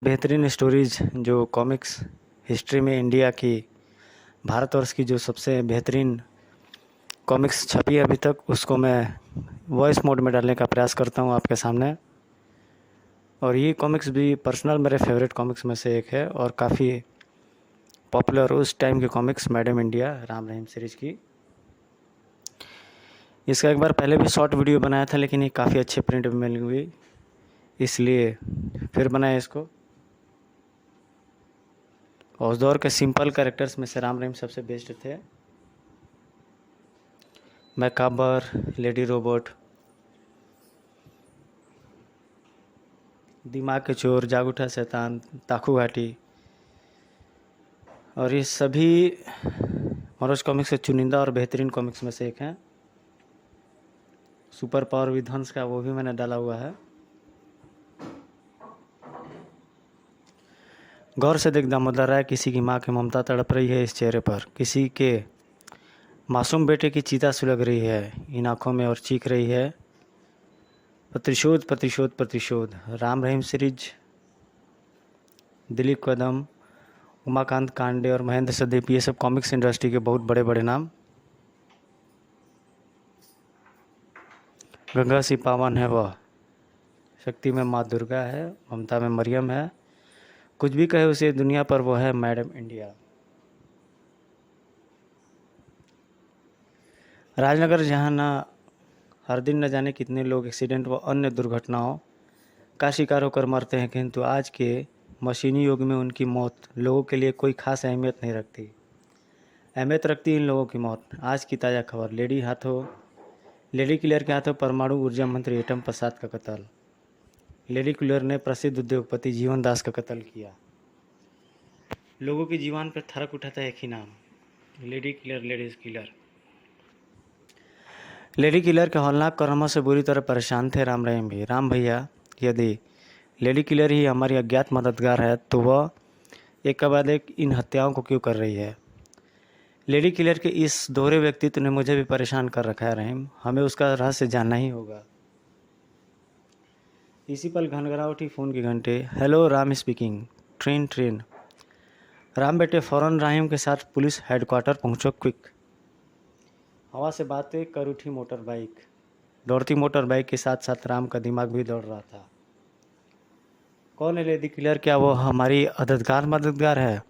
बेहतरीन स्टोरीज जो comics history में इंडिया की भारतवर्ष की जो सबसे बेहतरीन कॉमिक्स छपी है अभी तक, उसको मैं वॉइस मोड में डालने का प्रयास करता हूँ आपके सामने। और ये कॉमिक्स भी पर्सनल मेरे फेवरेट कॉमिक्स में से एक है और काफ़ी पॉपुलर उस टाइम की comics madam India Ram Rahim series की। इसका एक बार पहले भी शॉर्ट वीडियो बनाया था, लेकिन ये काफ़ी अच्छे प्रिंट में मिली हुई, इसलिए फिर बनाया इसको। और उस दौर के सिंपल कैरेक्टर्स में से राम रहीम सबसे बेस्ट थे। मैकाबर, लेडी रोबोट, दिमाग के चोर, जाग उठा शैतान, ताकू घाटी, और ये सभी मनोज कॉमिक्स के चुनिंदा और बेहतरीन कॉमिक्स में से एक हैं। सुपर पावर विध्वंस का वो भी मैंने डाला हुआ है। गौर से देख दामोदर राय, किसी की माँ की ममता तड़प रही है इस चेहरे पर, किसी के मासूम बेटे की चिता सुलग रही है इन आँखों में और चीख रही है प्रतिशोध प्रतिशोध प्रतिशोध। राम रहीम सीरीज, दिलीप कदम, उमाकांत कांडे और महेंद्र सदेपी, ये सब कॉमिक्स इंडस्ट्री के बहुत बड़े बड़े नाम। गंगा सी पावन है वह, शक्ति में माँ दुर्गा है, ममता में मरियम है, कुछ भी कहे उसे दुनिया पर वो है मैडम इंडिया। राजनगर, जहाँ ना हर दिन न जाने कितने लोग एक्सीडेंट व अन्य दुर्घटनाओं का शिकार होकर मरते हैं, किंतु आज के मशीनी युग में उनकी मौत लोगों के लिए कोई खास अहमियत नहीं रखती। अहमियत रखती इन लोगों की मौत। आज की ताज़ा खबर, लेडी किलर के हाथों परमाणु ऊर्जा मंत्री एटम प्रसाद का कत्ल। लेडी किलर ने प्रसिद्ध उद्योगपति जीवन दास का कत्ल किया। लोगों की जीवन पर थरक उठाता है एक ही नाम, lady killer, ladies killer. Lady killer के हौलनाक कर्मों से बुरी तरह परेशान थे राम रहीम भी। राम भैया, यदि लेडी किलर ही हमारी अज्ञात मददगार है तो वह एक के बाद एक इन हत्याओं को क्यों कर रही है? लेडी किलर के इस दोहरे व्यक्तित्व ने मुझे भी परेशान कर रखा है रहीम, हमें उसका रहस्य जानना ही होगा। इसी पल घनघना उठी फ़ोन की घंटे। Hello, Ram speaking. Train. Ram बेटे, फ़ौरन रहीम के साथ पुलिस हेडक्वार्टर पहुंचो, क्विक। हवा से बातें कर उठी मोटर बाइक। दौड़ती मोटर बाइक के साथ साथ राम का दिमाग भी दौड़ रहा था। कौन है लेडी किलर? क्या वो हमारी मददगार है?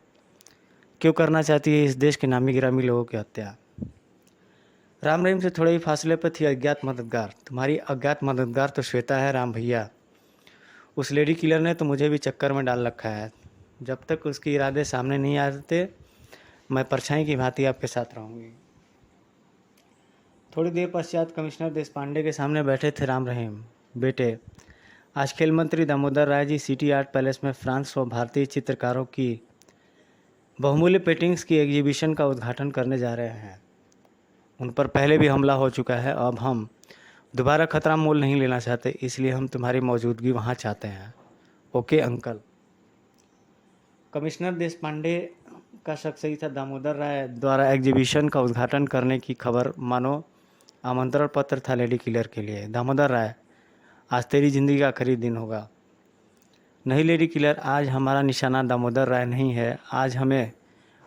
क्यों करना चाहती है इस देश के नामी गिरामी लोगों की हत्या? राम रहीम से थोड़े ही फासले पर थी अज्ञात मददगार। तुम्हारी अज्ञात मददगार तो श्वेता है राम भैया। उस लेडी किलर ने तो मुझे भी चक्कर में डाल रखा है। जब तक उसके इरादे सामने नहीं आते, मैं परछाई की भांति आपके साथ रहूँगी। थोड़ी देर पश्चात कमिश्नर देश पांडे के सामने बैठे थे राम रहीम। बेटे, आज खेल मंत्री Damodar Rai ji city art palace में फ्रांस व भारतीय चित्रकारों की बहुमूल्य पेंटिंग्स की एग्जीबिशन का उद्घाटन करने जा रहे हैं। उन पर पहले भी हमला हो चुका है, अब हम दोबारा खतरा मोल नहीं लेना चाहते, इसलिए हम तुम्हारी मौजूदगी वहाँ चाहते हैं। Okay uncle. कमिश्नर देश पांडे का शक सही था। दामोदर राय द्वारा एग्जीबिशन का उद्घाटन करने की खबर मानो आमंत्रण पत्र था लेडी किलर के लिए। दामोदर राय, आज तेरी ज़िंदगी का आखिरी दिन होगा। नहीं लेडी किलर, आज हमारा निशाना दामोदर राय नहीं है। आज हमें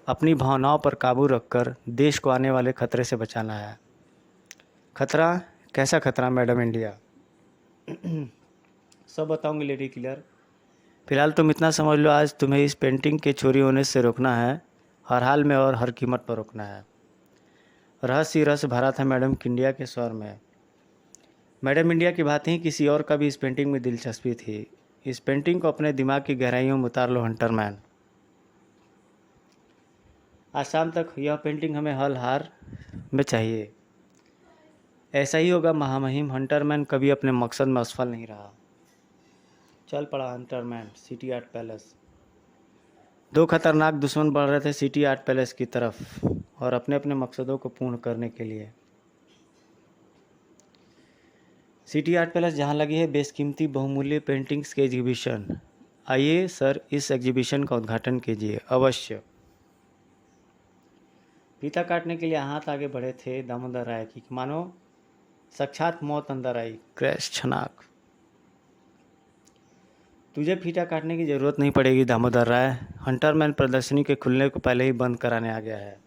अपनी भावनाओं पर काबू रखकर देश को आने वाले खतरे से बचाना है। खतरा? कैसा खतरा मैडम इंडिया? सब बताऊंगी लेडी किलर। फिलहाल तुम इतना समझ लो, आज तुम्हें इस पेंटिंग के चोरी होने से रोकना है, हर हाल में और हर कीमत पर रोकना है। रहस्य रस भरा था मैडम इंडिया के स्वर में। मैडम इंडिया की बात ही किसी और का भी इस पेंटिंग में दिलचस्पी थी। इस पेंटिंग को अपने दिमाग की गहराइयों में उतार लो हंटरमैन। आज शाम तक यह पेंटिंग हमें हल हार में चाहिए। ऐसा ही होगा महामहिम। हंटरमैन कभी अपने मकसद में असफल नहीं रहा। चल पड़ा हंटरमैन सिटी आर्ट पैलेस। दो खतरनाक दुश्मन बढ़ रहे थे सिटी आर्ट पैलेस की तरफ, और अपने अपने मकसदों को पूर्ण करने के लिए। सिटी आर्ट पैलेस, जहां लगी है बेशकीमती बहुमूल्य पेंटिंग्स की एग्जीबिशन। आइए सर, इस एग्जीबिशन का उद्घाटन कीजिए। अवश्य। फीता काटने के लिए हाथ आगे बढ़े थे दामोदर राय की, मानो साक्षात मौत अंदर आई। क्रैश, छनाक। तुझे फीता काटने की ज़रूरत नहीं पड़ेगी दामोदर राय। हंटरमैन प्रदर्शनी के खुलने को पहले ही बंद कराने आ गया है।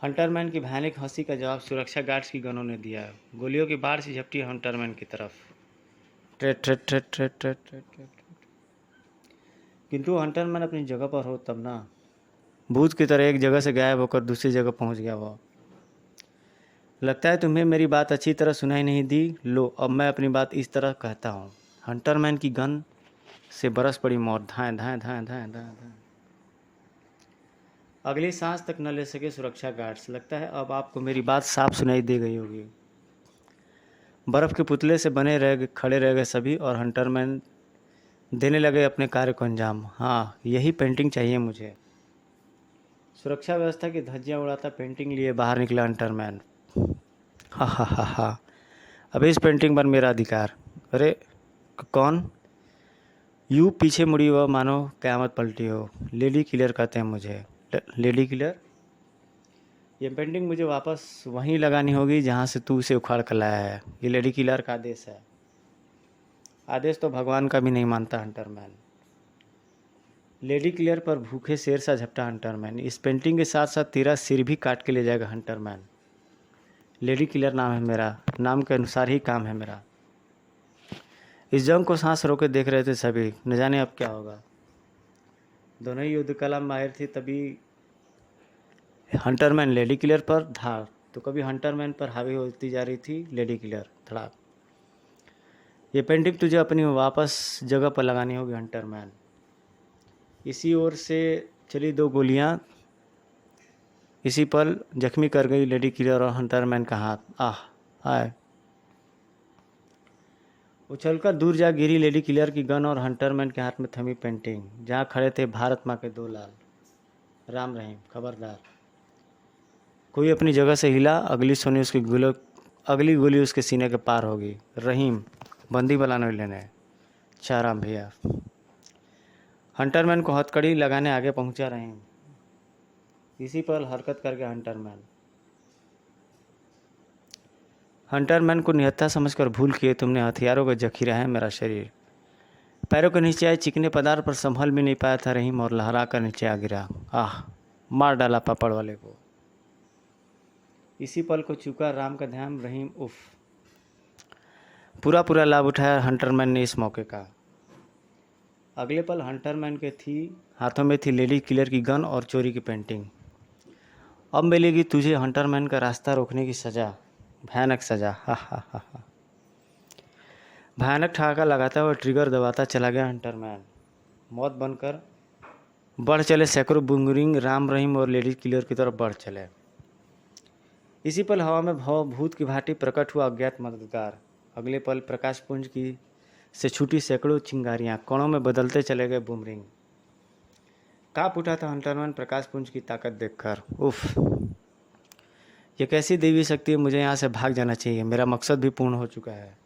हंटरमैन की भयानक हंसी का जवाब सुरक्षा गार्ड्स की गनों ने दिया। गोलियों की बाढ़ से झपटी हंटरमैन की तरफ। Trait trait trait trait trait trait trait. किंतु हंटरमैन अपनी जगह पर हो तब ना। भूत की तरह एक जगह से गायब होकर दूसरी जगह पहुंच गया वो। लगता है तुम्हें मेरी बात अच्छी तरह सुनाई नहीं दी। लो अब मैं अपनी बात इस तरह कहता हूँ। हंटरमैन की गन से बरस पड़ी मौत। धाएं धाएं धाएं धाएं धाएं धाएं। अगली सांस तक न ले सके सुरक्षा गार्ड्स। लगता है अब आपको मेरी बात साफ सुनाई दे गई होगी। बर्फ़ के पुतले से बने रह गए, खड़े रह गए सभी, और हंटरमैन देने लगे अपने कार्य को अंजाम। हाँ, यही पेंटिंग चाहिए मुझे। सुरक्षा व्यवस्था की धज्जियाँ उड़ाता पेंटिंग लिए बाहर निकला हंटरमैन। हा हा हा हा। अभी इस पेंटिंग पर मेरा अधिकार। अरे कौन? यूँ पीछे मुड़ी वह मानो क़यामत पलटी हो। लेडी किलर कहते हैं मुझे। Lady killer? ये पेंटिंग मुझे वापस वहीं लगानी होगी जहाँ से तू उसे उखाड़ कर लाया है। ये लेडी किलर का आदेश है। आदेश तो भगवान का भी नहीं मानता हंटरमैन। लेडी किलर पर भूखे शेर सा झपटा हंटरमैन। इस पेंटिंग के साथ साथ तेरा सिर भी काट के ले जाएगा हंटरमैन। लेडी किलर नाम है मेरा, नाम के अनुसार ही काम है मेरा। इस जंग को सांस रोके देख रहे थे सभी, न जाने अब क्या होगा। दोनों ही युद्ध कला में माहिर थे, तभी हंटरमैन लेडी किलर पर धार, तो कभी हंटरमैन पर हावी होती जा रही थी लेडी किलर। धड़ाक। ये पेंटिंग तुझे अपनी वापस जगह पर लगानी होगी हंटरमैन। इसी ओर से चली दो गोलियां इसी पल जख्मी कर गई लेडी किलर और हंटरमैन का हाथ। आह आए। उछलकर दूर जा गिरी लेडी किलर की गन और हंटरमैन के हाथ में थमी पेंटिंग। जहाँ खड़े थे भारत माँ के दो लाल। राम रहीम, खबरदार। कोई अपनी जगह से हिला, अगली गोली उसके सीने के पार होगी। रहीम, बंदी बनाने लेने। चाराम भैया। हंटरमैन को हथकड़ी लगाने आगे पहुंचा रहीम। इसी पर हरकत करके हंटरमैन को निहत्था समझकर भूल किए तुमने। हथियारों का जखीरा है मेरा शरीर। पैरों के नीचे आए चिकने पदार्थ पर संभल भी नहीं पाया था रहीम, और लहरा कर नीचे आ गिरा। आह, मार डाला पापड़ वाले को। इसी पल को चूका राम का ध्यान। रहीम उफ। पूरा लाभ उठाया हंटरमैन ने इस मौके का। अगले पल हंटरमैन के हाथों में थी लेडी किलर की गन और चोरी की पेंटिंग। अब मिलेगी तुझे हंटरमैन का रास्ता रोकने की सज़ा, भयानक सज़ा। हा हा हा हा। भयानक ठहाका लगाता हुआ ट्रिगर दबाता चला गया हंटरमैन। मौत बनकर बढ़ चले सैकड़ों बुंगरिंग राम रहीम और लेडी किलर की तरफ बढ़ चले। इसी पल हवा में भूत की भांति प्रकट हुआ अज्ञात मददगार। अगले पल प्रकाशपुंज की से छूटी सैकड़ों चिंगारियां कणों में बदलते चले गए बूमरिंग। कांप उठा था हंटरमैन प्रकाशपुंज की ताकत देखकर। उफ, ये कैसी देवी शक्ति है। मुझे यहाँ से भाग जाना चाहिए, मेरा मकसद भी पूर्ण हो चुका है।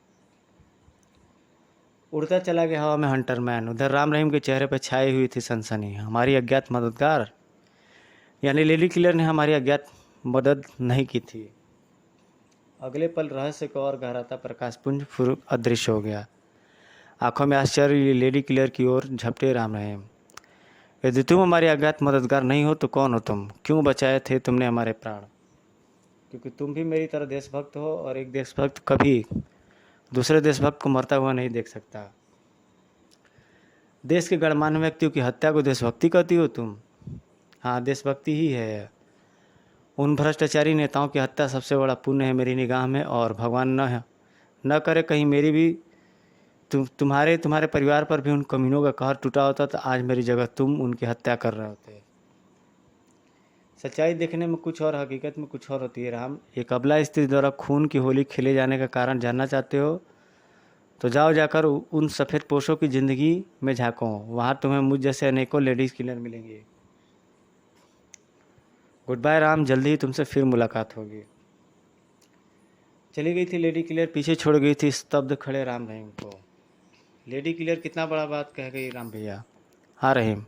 उड़ता चला गया हवा में हंटरमैन। उधर राम रहीम के चेहरे पर छाई हुई थी सनसनी। हमारी अज्ञात मददगार, यानी लेडी किलर ने हमारी अज्ञात मदद नहीं की थी। अगले पल रहस्य को और गहराता प्रकाशपुंज फुर्र अदृश्य हो गया। आंखों में आश्चर्य लेडी किलर की ओर झपटे राम रहीम। यदि तुम हमारे अज्ञात मददगार नहीं हो तो कौन हो तुम? क्यों बचाए थे तुमने हमारे प्राण? क्योंकि तुम भी मेरी तरह देशभक्त हो, और एक देशभक्त कभी दूसरे देशभक्त को मरता हुआ नहीं देख सकता। देश के गणमान्य व्यक्तियों की हत्या को देशभक्ति कहती हो तुम? हाँ, देशभक्ति ही है। उन भ्रष्टाचारी नेताओं की हत्या सबसे बड़ा पुण्य है मेरी निगाह में, और भगवान न करे कहीं मेरी भी तुम्हारे परिवार पर भी उन कमीनों का कहर टूटा होता तो आज मेरी जगह तुम उनकी हत्या कर रहे होते। सच्चाई देखने में कुछ और, हकीकत में कुछ और होती है राम। एक अबला स्त्री द्वारा खून की होली खेले जाने का कारण जानना चाहते हो तो जाकर उन सफ़ेद पोशों की ज़िंदगी में झांको। वहाँ तुम्हें मुझ जैसे अनेकों लेडीज़ किलर मिलेंगे। गुड बाय राम, जल्दी ही तुमसे फिर मुलाकात होगी। चली गई थी लेडी किलर, पीछे छोड़ गई थी स्तब्ध खड़े राम रहीम को। लेडी किलर कितना बड़ा बात कह गई राम भैया। हाँ रहीम,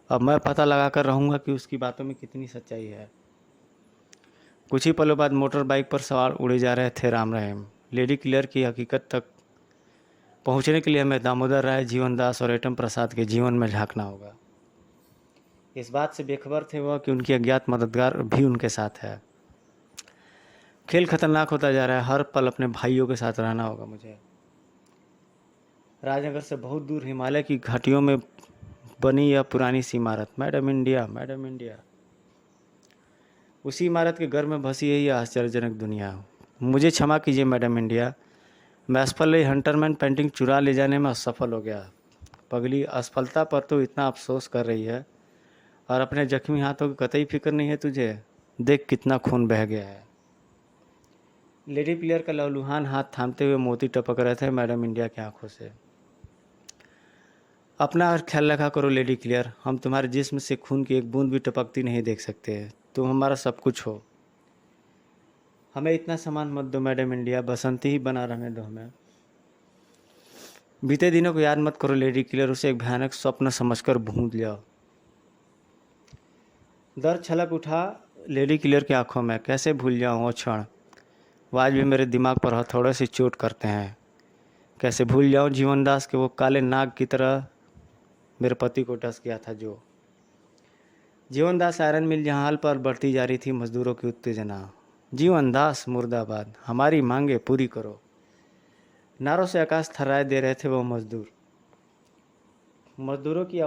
अब मैं पता लगा कर रहूँगा कि उसकी बातों में कितनी सच्चाई है। कुछ ही पलों बाद मोटर बाइक पर सवार उड़े जा रहे थे राम रहीम। लेडी किलर की हकीकत तक पहुंचने के लिए हमें दामोदर राय, जीवन दास और एटम प्रसाद के जीवन में झांकना होगा। इस बात से बेखबर थे वह कि उनकी अज्ञात मददगार भी उनके साथ है। खेल खतरनाक होता जा रहा है, हर पल अपने भाइयों के साथ रहना होगा मुझे। राजनगर से बहुत दूर हिमालय की घाटियों में बनी यह पुरानी सी इमारत, मैडम इंडिया, मैडम इंडिया। उसी इमारत के घर में बसी है यह आश्चर्यजनक दुनिया। मुझे क्षमा कीजिए मैडम इंडिया, मैं असफल हंटरमैन पेंटिंग चुरा ले जाने में असफल हो गया। पगली, असफलता पर तो इतना अफसोस कर रही है और अपने जख्मी हाथों की कतई फिक्र नहीं है तुझे। देख कितना खून बह गया है। लेडी प्लेयर का लहलुहान हाथ थामते हुए मोती टपक रहे थे मैडम इंडिया की आंखों से। अपना ख्याल रखा करो लेडी क्लियर, हम तुम्हारे जिस्म से खून की एक बूंद भी टपकती नहीं देख सकते। तुम हमारा सब कुछ हो। हमें इतना सामान मत दो मैडम इंडिया, बसंती ही बना रहने दो हमें। बीते दिनों को याद मत करो लेडी क्लियर, उसे एक भयानक स्वप्न समझकर भूल जाओ। दर्द छलक उठा लेडी क्लियर की आंखों में। कैसे भूल जाऊं वो क्षण, वो आज भी मेरे दिमाग पर हथौड़े से चोट करते हैं। कैसे भूल जाऊं जीवनदास के वो काले नाग की तरह मेरे पति को डस गया था जो। जीवनदास आयरन मिल जहाँ हाल पर बढ़ती जा रही थी मजदूरों की उत्तेजना। जीवनदास मुर्दाबाद, हमारी मांगे पूरी करो। नारों से आकाश थर्राए दे रहे थे वो मजदूर। मजदूरों की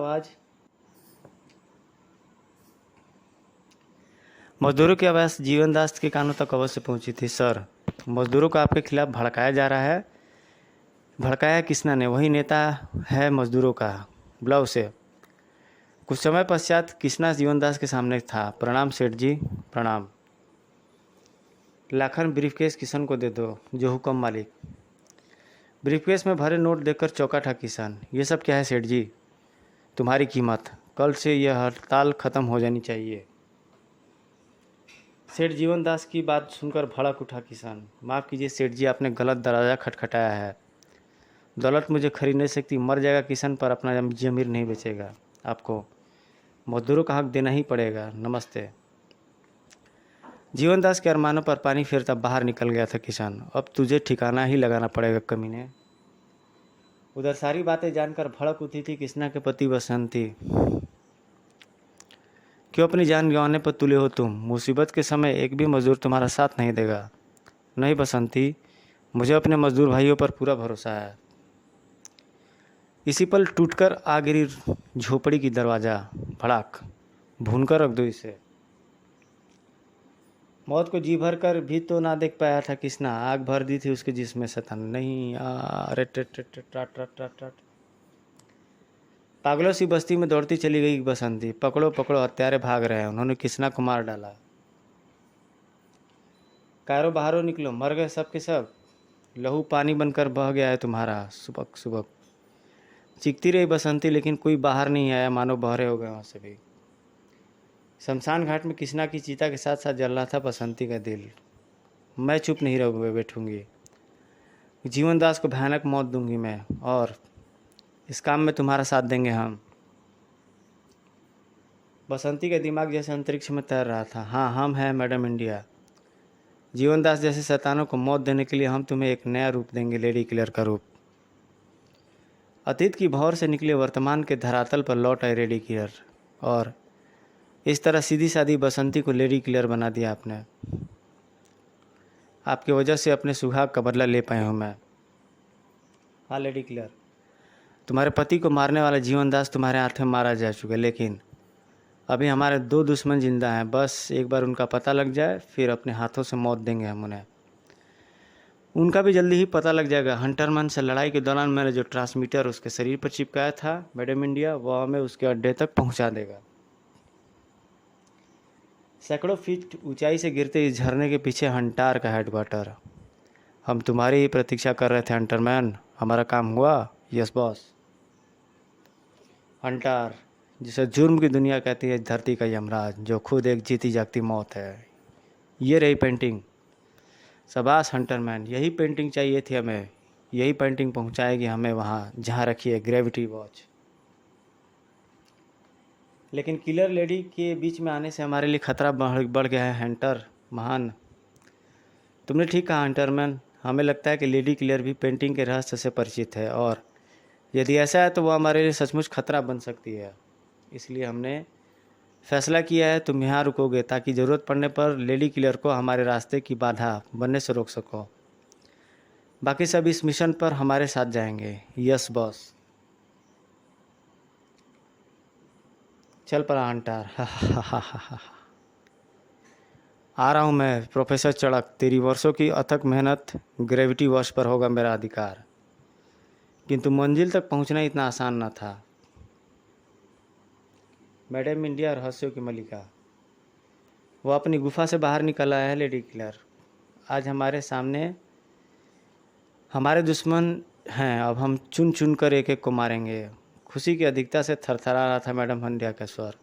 आवाज़ जीवनदास के कानों तक अवश्य पहुंची थी। सर, मजदूरों को आपके खिलाफ भड़काया जा रहा है। भड़काया किसना ने? वही नेता है मजदूरों का, बुलाओ उसे। कुछ समय पश्चात किसना जीवनदास के सामने था। प्रणाम सेठ जी, प्रणाम। लाखन ब्रीफकेस किशन को दे दो। जो हुक्म मालिक। ब्रीफकेस में भरे नोट देखकर चौंका था किशन। ये सब क्या है सेठ जी? तुम्हारी कीमत। कल से यह हड़ताल खत्म हो जानी चाहिए। सेठ जीवनदास की बात सुनकर भड़क उठा किसान। माफ़ कीजिए सेठ जी, आपने गलत दरवाज़ा खटखटाया है। दौलत मुझे खरीद नहीं सकती, मर जाएगा किसान पर अपना ज़मीर नहीं बेचेगा। आपको मजदूरों का हक देना ही पड़ेगा। नमस्ते। जीवनदास के अरमानों पर पानी फेरता बाहर निकल गया था किसान। अब तुझे ठिकाना ही लगाना पड़ेगा कमीने। उधर सारी बातें जानकर भड़क उठी थी कृष्णा के पति बसंती। क्यों अपनी जान गंवाने पर तुले हो तुम? मुसीबत के समय एक भी मजदूर तुम्हारा साथ नहीं देगा। नहीं बसंती, मुझे अपने मजदूर भाइयों पर पूरा भरोसा है। इसी पल टूटकर आ गिरी झोपड़ी की दरवाज़ा। भड़ाक, भूनकर रख दो इसे। मौत को जी भर कर भी तो ना देख पाया था किसना। आग भर दी थी उसके जिस्म में शैतान। नहीं, अरे ट पागलों सी बस्ती में दौड़ती चली गई बसंती। पकड़ो पकड़ो, हत्यारे भाग रहे हैं। उन्होंने किसना को मार डाला। कारो बाहरों निकलो, मर गए सब के सब। लहू पानी बनकर बह गया है तुम्हारा। सुबक सुबक चीखती रही बसंती, लेकिन कोई बाहर नहीं आया, मानो बहरे हो गए वहाँ से भी। शमशान घाट में किसना की चीता के साथ साथ जल रहा था बसंती का दिल। मैं चुप नहीं रहूँगी, बैठूंगी। जीवनदास को भयानक मौत दूंगी मैं, और इस काम में तुम्हारा साथ देंगे हम। बसंती का दिमाग जैसे अंतरिक्ष में तैर रहा था। हाँ, हम हैं मैडम इंडिया। जीवनदास जैसे शैतानों को मौत देने के लिए हम तुम्हें एक नया रूप देंगे, लेडी क्लियर का रूप। अतीत की भौर से निकले वर्तमान के धरातल पर लौट आए लेडी क्लियर, और इस तरह सीधी सादी बसंती को लेडी क्लियर बना दिया आपने। आपकी वजह से अपने सुहाग का बदला ले पाए हूँ मैं। हाँ लेडी क्लियर, तुम्हारे पति को मारने वाला जीवनदास तुम्हारे हाथ में मारा जा चुका है, लेकिन अभी हमारे दो दुश्मन जिंदा हैं। बस एक बार उनका पता लग जाए, फिर अपने हाथों से मौत देंगे हम उन्हें। उनका भी जल्दी ही पता लग जाएगा। हंटरमैन से लड़ाई के दौरान मैंने जो ट्रांसमीटर उसके शरीर पर चिपकाया था मैडम इंडिया, वह हमें उसके अड्डे तक पहुंचा देगा। सैकड़ों फीट ऊंचाई से गिरते इस झरने के पीछे हंटार का हेडक्वार्टर। हम तुम्हारी ही प्रतीक्षा कर रहे थे हंटरमैन। हमारा काम हुआ? Yes boss. हंटर, जिसे जुर्म की दुनिया कहती है, धरती का यमराज, जो खुद एक जीती जागती मौत है। ये रही पेंटिंग। शाबाश हंटरमैन, यही पेंटिंग चाहिए थी हमें। यही पेंटिंग पहुंचाएगी हमें वहाँ जहाँ रखी है ग्रेविटी वॉच। लेकिन किलर लेडी के बीच में आने से हमारे लिए खतरा बढ़ गया है हंटर महान। तुमने ठीक कहा हंटरमैन, हमें लगता है कि लेडी किलर भी पेंटिंग के रहस्य से परिचित है, और यदि ऐसा है तो वो हमारे लिए सचमुच खतरा बन सकती है। इसलिए हमने फैसला किया है तुम यहाँ रुकोगे ताकि ज़रूरत पड़ने पर लेडी किलर को हमारे रास्ते की बाधा बनने से रोक सको। बाकी सब इस मिशन पर हमारे साथ जाएंगे। Yes boss. चल पड़ा हंटर। आ रहा हूँ मैं प्रोफेसर चड़क। तेरी वर्षों की अथक मेहनत ग्रेविटी वॉश पर होगा मेरा अधिकार, किंतु मंजिल तक पहुँचना इतना आसान न था। मैडम इंडिया रहस्यों की मलिका, वो अपनी गुफा से बाहर निकल आया है लेडी किलर। आज हमारे सामने हमारे दुश्मन हैं, अब हम चुन चुन कर एक एक को मारेंगे। खुशी की अधिकता से थरथरा रहा था मैडम इंडिया का स्वर।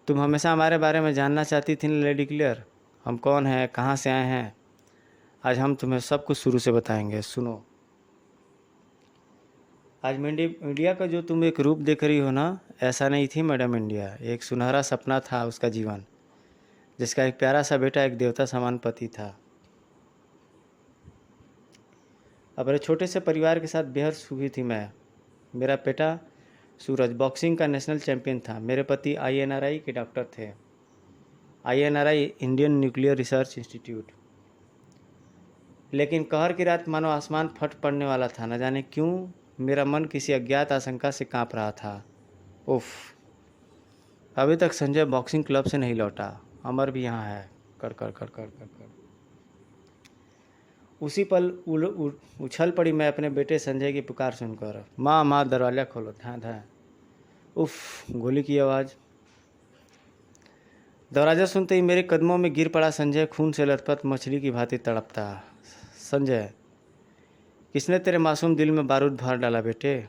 तुम हमेशा हमारे बारे में जानना चाहती थी लेडी किलर, हम कौन हैं, कहाँ से आए हैं। आज हम तुम्हें सब कुछ शुरू से बताएंगे। सुनो, आज इंडिया का जो तुम एक रूप देख रही हो ना, ऐसा नहीं थी मैडम इंडिया। एक सुनहरा सपना था उसका जीवन, जिसका एक प्यारा सा बेटा एक देवता समान पति था। अपने छोटे से परिवार के साथ बेहद सुखी थी मैं। मेरा बेटा सूरज बॉक्सिंग का नेशनल चैंपियन था। मेरे पति INRI के डॉक्टर थे। INRI Indian nuclear research institute. लेकिन कहर की रात मानो आसमान फट पड़ने वाला था। न जाने क्यों मेरा मन किसी अज्ञात आशंका से कांप रहा था। उफ, अभी तक संजय बॉक्सिंग क्लब से नहीं लौटा। अमर भी यहाँ है। कर कर कर कर कर कर। उसी पल उछल पड़ी मैं अपने बेटे संजय की पुकार सुनकर। माँ माँ दरवाज़ा खोलो। धाँ धाँ। उफ, गोली की आवाज़। दरवाज़ा सुनते ही मेरे कदमों में गिर पड़ा संजय, खून से लथपथ मछली की भांति तड़पता। संजय, किसने तेरे मासूम दिल में बारूद भर डाला बेटे?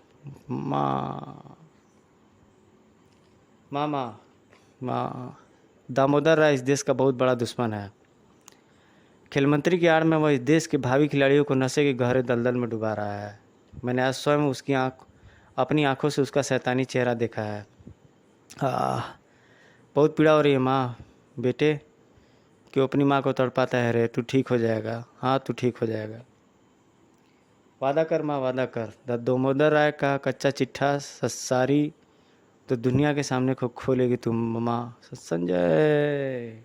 माँ माँ माँ माँ। दामोदर राय इस देश का बहुत बड़ा दुश्मन है। खेल मंत्री की आड़ में वह इस देश के भावी खिलाड़ियों को नशे के गहरे दलदल में डुबा रहा है। मैंने आज स्वयं उसकी अपनी आंखों से उसका शैतानी चेहरा देखा है। बहुत पीड़ा हो रही है माँ। बेटे, क्यों अपनी माँ को तड़पाता है रे? तू ठीक हो जाएगा। हाँ, तू ठीक हो जाएगा। वादा कर माँ, वादा कर। दामोदर राय का कच्चा चिट्ठा सारी तो दुनिया के सामने खोलेगी तुम माँ। संजय।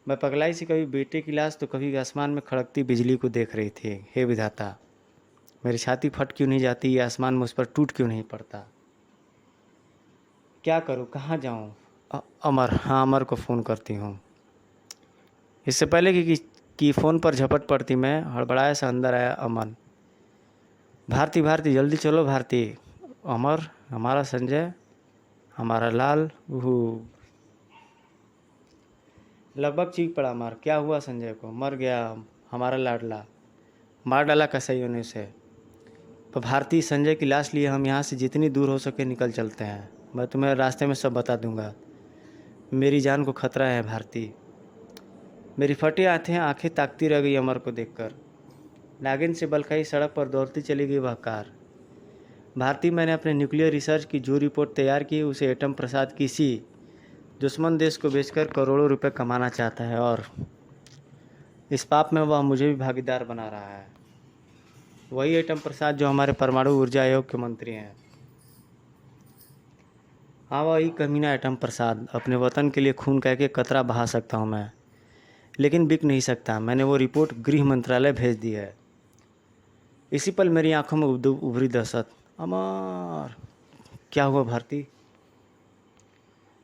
मैं पगलाई सी कभी बेटे की लाश तो कभी आसमान में खड़कती बिजली को देख रही थी। हे विधाता, मेरी छाती फट क्यों नहीं जाती? ये आसमान मुझ पर टूट क्यों नहीं पड़ता? क्या करूं, कहाँ जाऊं? अमर, हाँ अमर को फ़ोन करती हूँ। इससे पहले कि फ़ोन पर झपट पड़ती मैं हड़बड़ाया सा अंदर आया अमन। भारती भारती जल्दी चलो भारती। अमर, हमारा संजय, हमारा लाल। लगभग चीख पड़ा अमर। क्या हुआ संजय को? मर गया हमारा लाडला, मार डाला कसाईयों ने उसे। तो भारती, संजय की लाश लिए हम यहाँ से जितनी दूर हो सके निकल चलते हैं। मैं तुम्हें रास्ते में सब बता दूंगा। मेरी जान को खतरा है भारती। मेरी फटी आंखें ताकती रह गई अमर को देखकर। नागिन से बलखाई सड़क पर दौड़ती चली गई वह कार। भारती, मैंने अपने न्यूक्लियर रिसर्च की जो रिपोर्ट तैयार की उसे एटम प्रसाद किसी दुश्मन देश को बेचकर करोड़ों रुपए कमाना चाहता है, और इस पाप में वह मुझे भी भागीदार बना रहा है। वही एटम प्रसाद जो हमारे परमाणु ऊर्जा आयोग के मंत्री हैं। हाँ, वही कमीना एटम प्रसाद। अपने वतन के लिए खून कह के कतरा बहा सकता हूँ मैं, लेकिन बिक नहीं सकता। मैंने वो रिपोर्ट गृह मंत्रालय भेज दी है। इसी पल मेरी आंखों में उभरी दहशत। अमर, क्या हुआ भारती?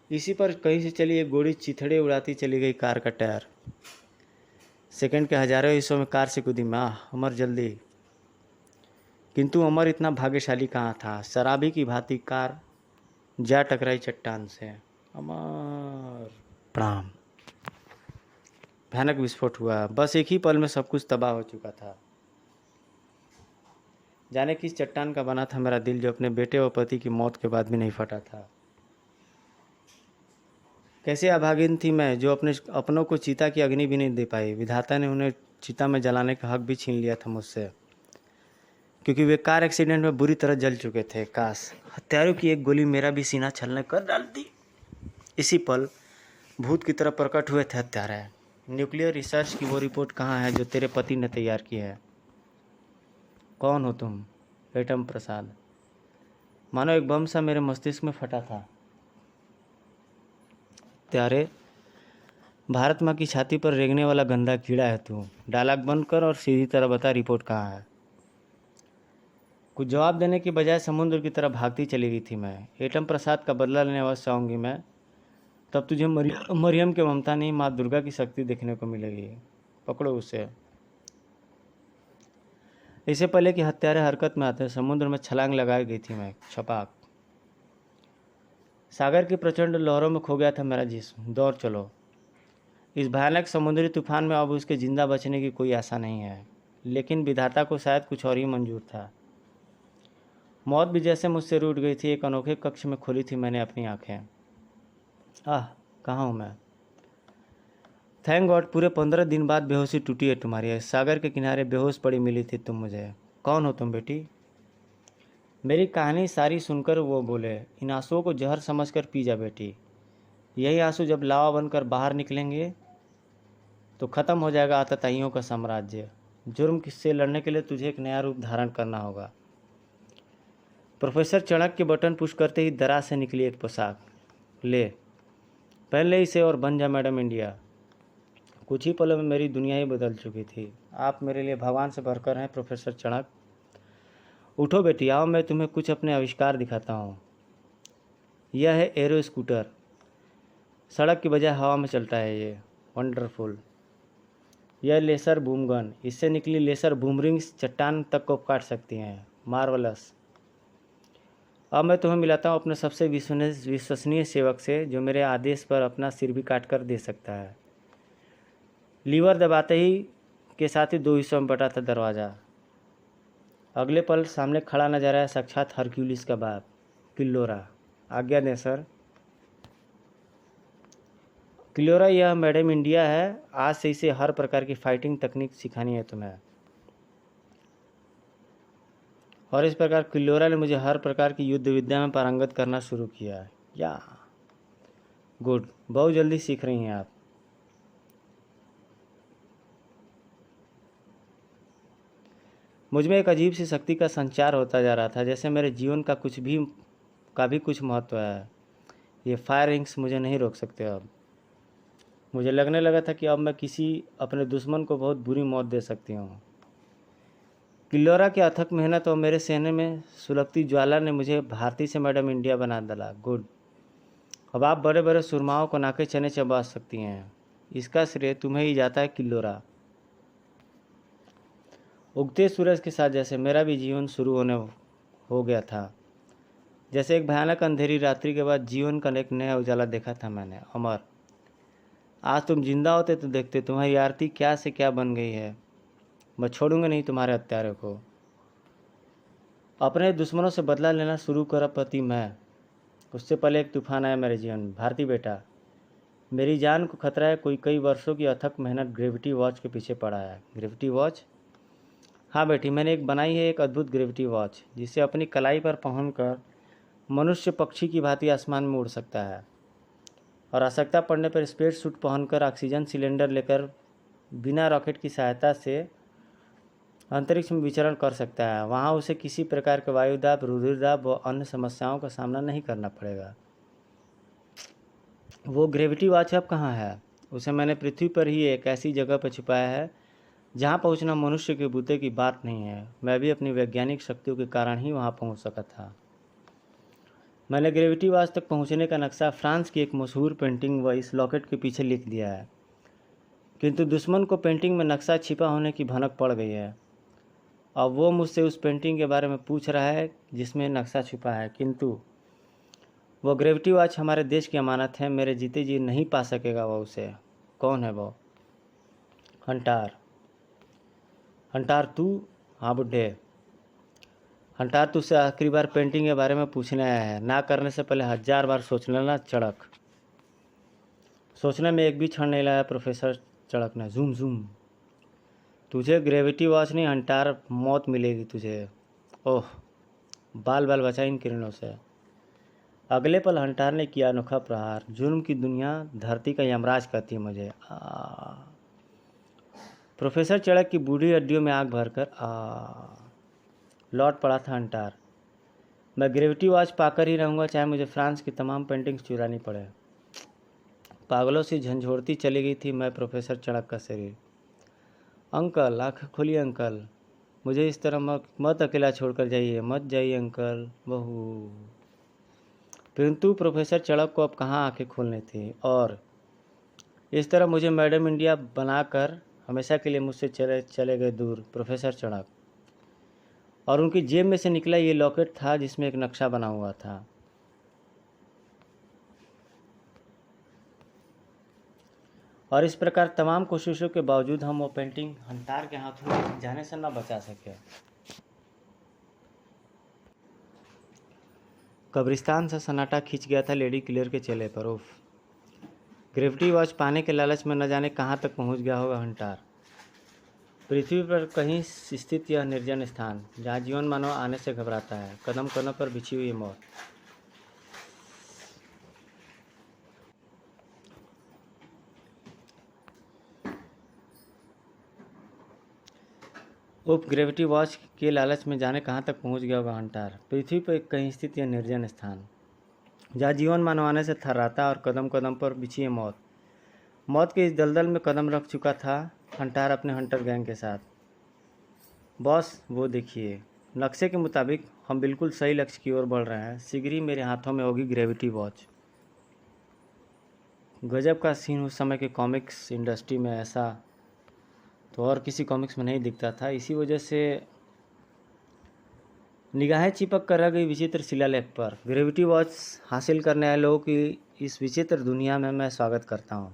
इसी पर कहीं से चली एक गोली चिथड़े उड़ाती चली गई कार का टायर। सेकंड के हजारों हिस्सों में कार से कूदी माँ। अमर जल्दी। किंतु अमर इतना भाग्यशाली कहाँ था। शराबी की भांति कार जा टकराई चट्टान से। अमर प्रणाम। भयानक विस्फोट हुआ। बस एक ही पल में सब कुछ तबाह हो चुका था। जाने किस चट्टान का बना था मेरा दिल, जो अपने बेटे और पति की मौत के बाद भी नहीं फटा था। कैसे अभागिन थी मैं, जो अपने अपनों को चीता की अग्नि भी नहीं दे पाई। विधाता ने उन्हें चीता में जलाने का हक भी छीन लिया था मुझसे, क्योंकि वे कार एक्सीडेंट में बुरी तरह जल चुके थे। काश हत्यारों की एक गोली मेरा भी सीना छलने कर डालती। इसी पल भूत की तरह प्रकट हुए थे हत्यारे। न्यूक्लियर रिसर्च की वो रिपोर्ट कहाँ है जो तेरे पति ने तैयार की है? कौन हो तुम? एटम प्रसाद। मानो एक बम सा मेरे मस्तिष्क में फटा था। त्यारे भारत माँ की छाती पर रेंगने वाला गंदा कीड़ा है तू। डायलॉग बंद कर और सीधी तरह बता रिपोर्ट कहाँ है। कुछ जवाब देने की बजाय समुद्र की तरह भागती चली गई थी मैं। एटम प्रसाद का बदला लेने अवश्य आऊँगी मैं। तब तुझे मरियम के ममता नहीं, माँ दुर्गा की शक्ति देखने को मिलेगी। पकड़ो उसे। इससे पहले कि हत्यारे हरकत में आते समुद्र में छलांग लगाई गई थी मैं। छपाक। सागर की प्रचंड लहरों में खो गया था मेरा जिस्म। दौड़ चलो। इस भयानक समुद्री तूफान में अब उसके जिंदा बचने की कोई आशा नहीं है, लेकिन विधाता को शायद कुछ और ही मंजूर था। मौत भी जैसे मुझसे रूठ गई थी। एक अनोखे कक्ष में खोली थी मैंने अपनी आंखें। आह, कहाँ हूँ मैं? थैंक गॉड, पूरे 15 दिन बाद बेहोशी टूटी है तुम्हारी। सागर के किनारे बेहोश पड़ी मिली थी तुम मुझे। कौन हो तुम बेटी? मेरी कहानी सारी सुनकर वो बोले, इन आंसुओं को जहर समझकर पी जा बेटी। यही आंसू जब लावा बनकर बाहर निकलेंगे तो ख़त्म हो जाएगा आतताइयों का साम्राज्य। जुर्म से लड़ने के लिए तुझे एक नया रूप धारण करना होगा। प्रोफेसर चणक के बटन पुश करते ही दराज से निकली एक पोशाक। ले, पहन ले इसे और बन जा मैडम इंडिया। कुछ ही पलों में मेरी दुनिया ही बदल चुकी थी। आप मेरे लिए भगवान से बढ़कर हैं प्रोफेसर चणक। उठो बेटी, आओ मैं तुम्हें कुछ अपने आविष्कार दिखाता हूँ। यह है एरो स्कूटर। सड़क की बजाय हवा में चलता है ये। वंडरफुल। यह लेसर बूम गन। इससे निकली लेसर बूमरिंग्स चट्टान तक को काट सकती हैं। मार्वलस। अब मैं तुम्हें मिलाता हूँ अपने सबसे विश्वसनीय सेवक से, जो मेरे आदेश पर अपना सिर भी काट कर दे सकता है। लीवर दबाते ही के साथ ही 2 हिस्सों में बटा था दरवाज़ा। अगले पल सामने खड़ा नजर आया साक्षात हरक्यूलिस का बाप, किल्लोरा। आज्ञा दें सर। किल्लोरा, यह मैडम इंडिया है। आज से इसे हर प्रकार की फाइटिंग तकनीक सिखानी है तुम्हें। और इस प्रकार किल्लोरा ने मुझे हर प्रकार की युद्ध विद्या में पारंगत करना शुरू किया। या गुड, बहुत जल्दी सीख रही हैं आप। मुझमें एक अजीब सी शक्ति का संचार होता जा रहा था, जैसे मेरे जीवन का कुछ महत्व है। ये फायर रिंग्स मुझे नहीं रोक सकते। अब मुझे लगने लगा था कि अब मैं किसी अपने दुश्मन को बहुत बुरी मौत दे सकती हूँ। किल्लोरा की अथक मेहनत और मेरे सीने में सुलगती ज्वाला ने मुझे भारती से मैडम इंडिया बना डाला। गुड। अब आप बड़े बड़े सुरमाओं को नाके चने चबा सकती हैं। इसका श्रेय तुम्हें ही जाता है किल्लोरा। उगते सूरज के साथ जैसे मेरा भी जीवन शुरू होने हो गया था। जैसे एक भयानक अंधेरी रात्रि के बाद जीवन का एक नया उजाला देखा था मैंने। अमर, आज तुम जिंदा होते तो देखते तुम्हारी आरती क्या से क्या बन गई है। मैं छोड़ूंगा नहीं तुम्हारे हत्यारे को। अपने दुश्मनों से बदला लेना शुरू कर पति मैं। उससे पहले एक तूफान आया मेरे जीवन में। भारती बेटा, मेरी जान को खतरा है। कोई कई वर्षों की अथक मेहनत ग्रेविटी वॉच के पीछे पड़ा है। Gravity watch? हाँ बेटी, मैंने बनाई है एक अद्भुत ग्रेविटी वॉच, जिसे अपनी कलाई पर पहनकर मनुष्य पक्षी की भांति आसमान में उड़ सकता है और आवश्यकता पड़ने पर स्पेस सूट पहनकर ऑक्सीजन सिलेंडर लेकर बिना रॉकेट की सहायता से अंतरिक्ष में विचरण कर सकता है। वहाँ उसे किसी प्रकार के वायुदाब, रुधिरदाब व अन्य समस्याओं का सामना नहीं करना पड़ेगा। वो ग्रेविटी वॉच अब कहाँ है? उसे मैंने पृथ्वी पर ही एक ऐसी जगह पर छिपाया है जहाँ पहुँचना मनुष्य के बूते की बात नहीं है। मैं भी अपनी वैज्ञानिक शक्तियों के कारण ही वहाँ पहुँच सका था। मैंने ग्रेविटी वॉच तक पहुँचने का नक्शा फ्रांस की एक मशहूर पेंटिंग व इस लॉकेट के पीछे लिख दिया है, किंतु दुश्मन को पेंटिंग में नक्शा छिपा होने की भनक पड़ गई है। अब वो मुझसे उस पेंटिंग के बारे में पूछ रहा है जिसमें नक्शा छुपा है, किंतु वो ग्रेविटी वॉच हमारे देश की अमानत है। मेरे जीते जी नहीं पा सकेगा वो उसे। कौन है वो? हंटार। हंटार तू? हाँ बुड्ढे। हंटार, तुझसे आखिरी बार पेंटिंग के बारे में पूछने आया है। ना करने से पहले 1000 बार सोच लेना चड़क। सोचने में एक भी क्षण नहीं लगा प्रोफेसर चड़क ने। Zoom zoom. तुझे ग्रेविटी वॉच नहीं हंटार, मौत मिलेगी तुझे। ओह, बाल बाल बचा इन किरणों से। अगले पल हंटार ने किया अनोखा प्रहार। जुर्म की दुनिया धरती का यमराज कहती है मुझे। प्रोफेसर चड़क की बूढ़ी हड्डियों में आग भरकर लौट पड़ा था हंटार। मैं ग्रेविटी वॉच पाकर ही रहूँगा, चाहे मुझे फ्रांस की तमाम पेंटिंग्स चुरानी पड़े। पागलों से झंझोड़ती चली गई थी मैं प्रोफेसर चड़क का शरीर। अंकल, आँख खोलिए अंकल, मुझे इस तरह मत अकेला छोड़कर जाइए, मत जाइए अंकल, बहू। परंतु प्रोफेसर चड़क को अब कहाँ आंखें खोलनी थी, और इस तरह मुझे मैडम इंडिया बनाकर हमेशा के लिए मुझसे चले गए दूर प्रोफेसर चड़क। और उनकी जेब में से निकला ये लॉकेट था जिसमें एक नक्शा बना हुआ था। और इस प्रकार तमाम कोशिशों के बावजूद हम वो पेंटिंग हंटार के हाथों में जाने से न बचा सके। कब्रिस्तान से सन्नाटा खींच गया था लेडी क्लियर के चेहरे पर। उफ, ग्रेविटी वॉच पाने के लालच में न जाने कहाँ तक पहुँच गया होगा हंटार। पृथ्वी पर कहीं स्थित यह निर्जन स्थान, जहाँ जीवन मानव आने से घबराता है, कदम कदम पर बिछी हुई मौत। उप ग्रेविटी वॉच के लालच में जाने कहाँ तक पहुँच गया होगा हंटार। पृथ्वी पर कहीं स्थित यह निर्जन स्थान, जहाँ जीवन मानव आने से थर्राता और कदम कदम पर बिछी है मौत। मौत के इस दलदल में कदम रख चुका था हंटार अपने हंटर गैंग के साथ। बॉस, वो देखिए, नक्शे के मुताबिक हम बिल्कुल सही लक्ष्य की ओर बढ़ रहे हैं। शीघ्र ही मेरे हाथों में होगी ग्रेविटी वॉच। गजब का सीन उस समय के कॉमिक्स इंडस्ट्री में ऐसा तो और किसी कॉमिक्स में नहीं दिखता था। इसी वजह से निगाहें चिपक कर रह गई विचित्र शिलालेख पर। ग्रेविटी वॉच हासिल करने आए लोगों की इस विचित्र दुनिया में मैं स्वागत करता हूँ,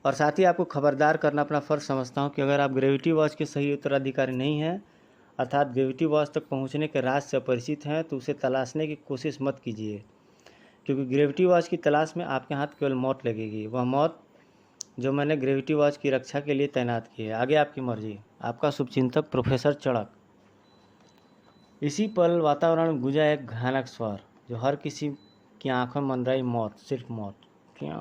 और साथ ही आपको खबरदार करना अपना फ़र्ज समझता हूँ कि अगर आप ग्रेविटी वॉच के सही उत्तराधिकारी नहीं हैं, अर्थात ग्रेविटी वॉच तक पहुँचने के राज से अपरिचित हैं, तो उसे तलाशने की कोशिश मत कीजिए, क्योंकि ग्रेविटी वॉच की तलाश में आपके हाथ केवल मौत लगेगी, वह मौत जो मैंने ग्रेविटी वॉच की रक्षा के लिए तैनात की है। आगे आपकी मर्जी। आपका शुभचिंतक प्रोफेसर चड़क। इसी पल वातावरण में गूंजा एक भयानक स्वर, जो हर किसी की आंखों में मंडराई मौत, सिर्फ मौत। क्या